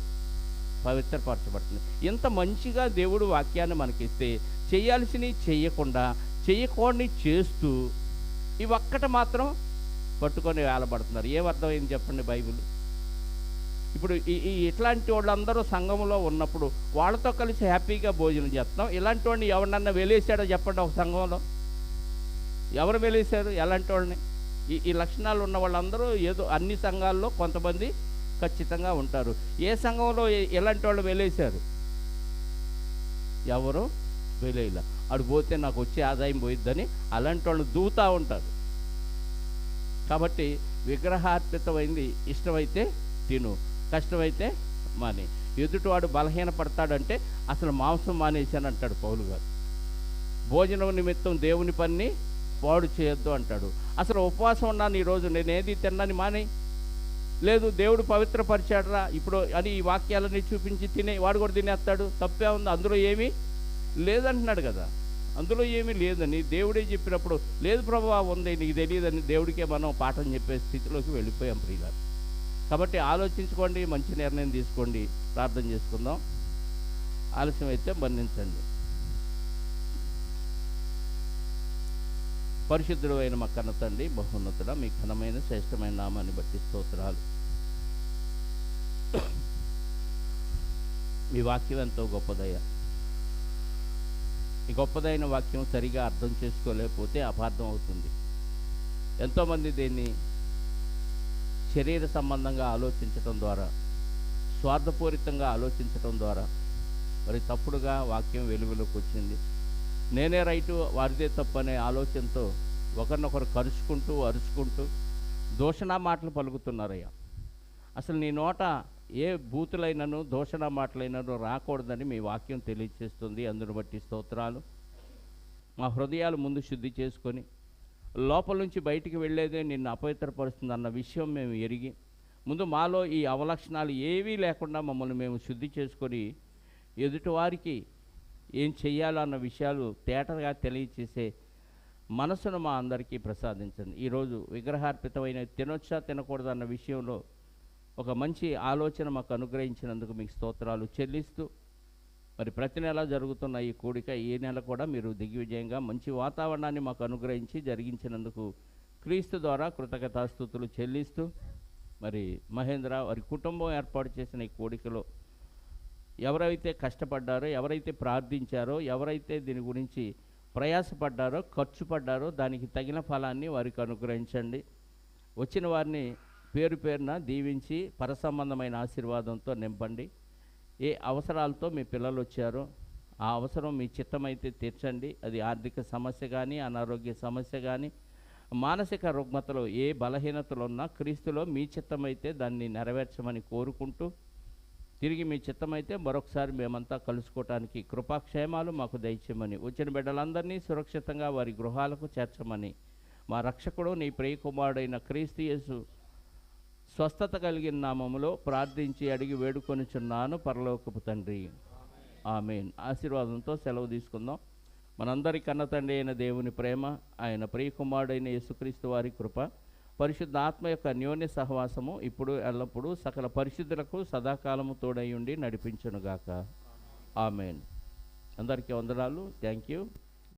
పవిత్రపరచబడుతుంది. ఇంత మంచిగా దేవుడు వాక్యాన్ని మనకిస్తే చేయాల్సినవి చేయకుండా చేయకూడని చేస్తూ ఈ ఒక్కట మాత్రం పట్టుకొని వేలబడుతున్నారు. ఏమర్థమైంది చెప్పండి బైబిల్? ఇప్పుడు ఈ ఇట్లాంటి వాళ్ళందరూ సంఘంలో ఉన్నప్పుడు వాళ్ళతో కలిసి హ్యాపీగా భోజనం చేస్తున్నాం. ఇలాంటి వాడిని ఎవరినన్నా వెలేసాడో చెప్పండి ఒక సంఘంలో? ఎవరు వెలేశారు ఎలాంటి వాళ్ళని? ఈ లక్షణాలు ఉన్న వాళ్ళందరూ ఏదో అన్ని సంఘాల్లో కొంతమంది ఖచ్చితంగా ఉంటారు. ఏ సంఘంలో ఎలాంటి వాళ్ళు వెలేశారు? ఎవరు వెలేలా. అడు పోతే నాకు వచ్చే ఆదాయం పోయిద్దని అలాంటి వాళ్ళు దూతా ఉంటారు. కాబట్టి విగ్రహార్పితమైంది ఇష్టమైతే తిను, కష్టమైతే మానే. ఎదుటివాడు బలహీనపడతాడంటే అసలు మాంసం మానేశాను అంటాడు పౌలు గారు. భోజనం నిమిత్తం దేవుని పని పాడు చేయొద్దు అంటాడు. అసలు ఉపవాసం ఉన్నాను ఈరోజు, నేనేది తిన్నాను మానే. లేదు దేవుడు పవిత్రపరిచాడరా ఇప్పుడు అని ఈ వాక్యాలని చూపించి వాడు కూడా తినేస్తాడు, తప్పే ఉంది, అందులో ఏమీ లేదంటున్నాడు కదా. అందులో ఏమీ లేదని దేవుడే చెప్పినప్పుడు, లేదు ప్రభువా ఉంది, నీకు తెలియదని దేవుడికే మనం పాఠం చెప్పే స్థితిలోకి వెళ్ళిపోయాం ప్రియులారా. కాబట్టి ఆలోచించుకోండి, మంచి నిర్ణయం తీసుకోండి. ప్రార్థన చేసుకుందాం. ఆలస్యం అయితే మన్నించండి. పరిశుద్ధుడు అయిన మా కన్న తండ్రి, బహున్నతుడా, మీ ఘనమైన శ్రేష్టమైన నామాన్ని బట్టి స్తోత్రాలు. మీ వాక్యం ఎంతో గొప్పదయ్యా. ఈ గొప్పదైన వాక్యం సరిగా అర్థం చేసుకోలేకపోతే అపార్థం అవుతుంది. ఎంతోమంది దీన్ని శరీర సంబంధంగా ఆలోచించటం ద్వారా, స్వార్థపూరితంగా ఆలోచించటం ద్వారా మరి తప్పుడుగా వాక్యం వెలుగులోకి వచ్చింది. నేనే రైటు, వారిదే తప్పు అనే ఆలోచనతో ఒకరినొకరు కరుచుకుంటూ అరుచుకుంటూ దూషణ మాటలు పలుకుతున్నారయ్యా. అసలు నీ నోట ఏ బూతులైనను దూషణ మాటలైనను రాకూడదని మీ వాక్యం తెలియజేస్తుంది. అందును బట్టి స్తోత్రాలు. మా హృదయాలు ముందు శుద్ధి చేసుకొని లోపల నుంచి బయటికి వెళ్ళేదే నిన్ను అపవిత్రపరుస్తుంది అన్న విషయం మేము ఎరిగి, ముందు మాలో ఈ అవలక్షణాలు ఏవీ లేకుండా మమ్మల్ని మేము శుద్ధి చేసుకొని ఎదుటివారికి ఏం చెయ్యాలో అన్న విషయాలు తేటగా తెలియచేసే మనసును మా అందరికీ ప్రసాదించండి. ఈరోజు విగ్రహార్పితమైన తినొచ్చా తినకూడదు అన్న విషయంలో ఒక మంచి ఆలోచన మాకు అనుగ్రహించినందుకు మీకు స్తోత్రాలు చెల్లిస్తూ, మరి ప్రతి నెల జరుగుతున్న ఈ కూడిక ఈ నెల కూడా మీరు దిగ్విజయంగా మంచి వాతావరణాన్ని మాకు అనుగ్రహించి జరిగించినందుకు క్రీస్తు ద్వారా కృతజ్ఞతాస్తుతులు చెల్లిస్తూ, మరి మహేంద్ర వారి కుటుంబం ఏర్పాటు చేసిన ఈ కూడికలో ఎవరైతే కష్టపడ్డారో, ఎవరైతే ప్రార్థించారో, ఎవరైతే దీని గురించి ప్రయాసపడ్డారో, ఖర్చు పడ్డారో దానికి తగిన ఫలాన్ని వారికి అనుగ్రహించండి. వచ్చిన వారిని పేరు పేరున దీవించి పరసంబంధమైన ఆశీర్వాదంతో నింపండి. ఏ అవసరాలతో మీ పిల్లలు వచ్చారో ఆ అవసరం మీ చిత్తమైతే తీర్చండి. అది ఆర్థిక సమస్య కానీ, అనారోగ్య సమస్య కానీ, మానసిక రుగ్మతలో ఏ బలహీనతలు ఉన్నా క్రీస్తులో మీ చిత్తమైతే దాన్ని నెరవేర్చమని కోరుకుంటూ, తిరిగి మీ చిత్తమైతే మరొకసారి మేమంతా కలుసుకోవటానికి కృపాక్షేమాలు మాకు దయచేయమని, వచ్చిన బిడ్డలందరినీ సురక్షితంగా వారి గృహాలకు చేర్చమని, మా రక్షకుడు నీ ప్రియకుమారుడైన క్రీస్తు యేసు స్వస్థత కలిగిన నామములో ప్రార్థించి అడిగి వేడుకొనిచున్నాను పరలోకపు తండ్రి, ఆమేన్. ఆశీర్వాదంతో సెలవు తీసుకుందాం. మనందరి కన్న తండ్రి అయిన దేవుని ప్రేమ, ఆయన ప్రియకుమారుడైన యేసుక్రీస్తు వారి కృప, పరిశుద్ధ ఆత్మ యొక్క అన్యోన్య సహవాసము ఇప్పుడు ఎల్లప్పుడూ సకల పరిశుద్ధులకు సదాకాలము తోడై ఉండి నడిపించునుగాక. ఆమేన్. అందరికీ వందనాలు. Thank you.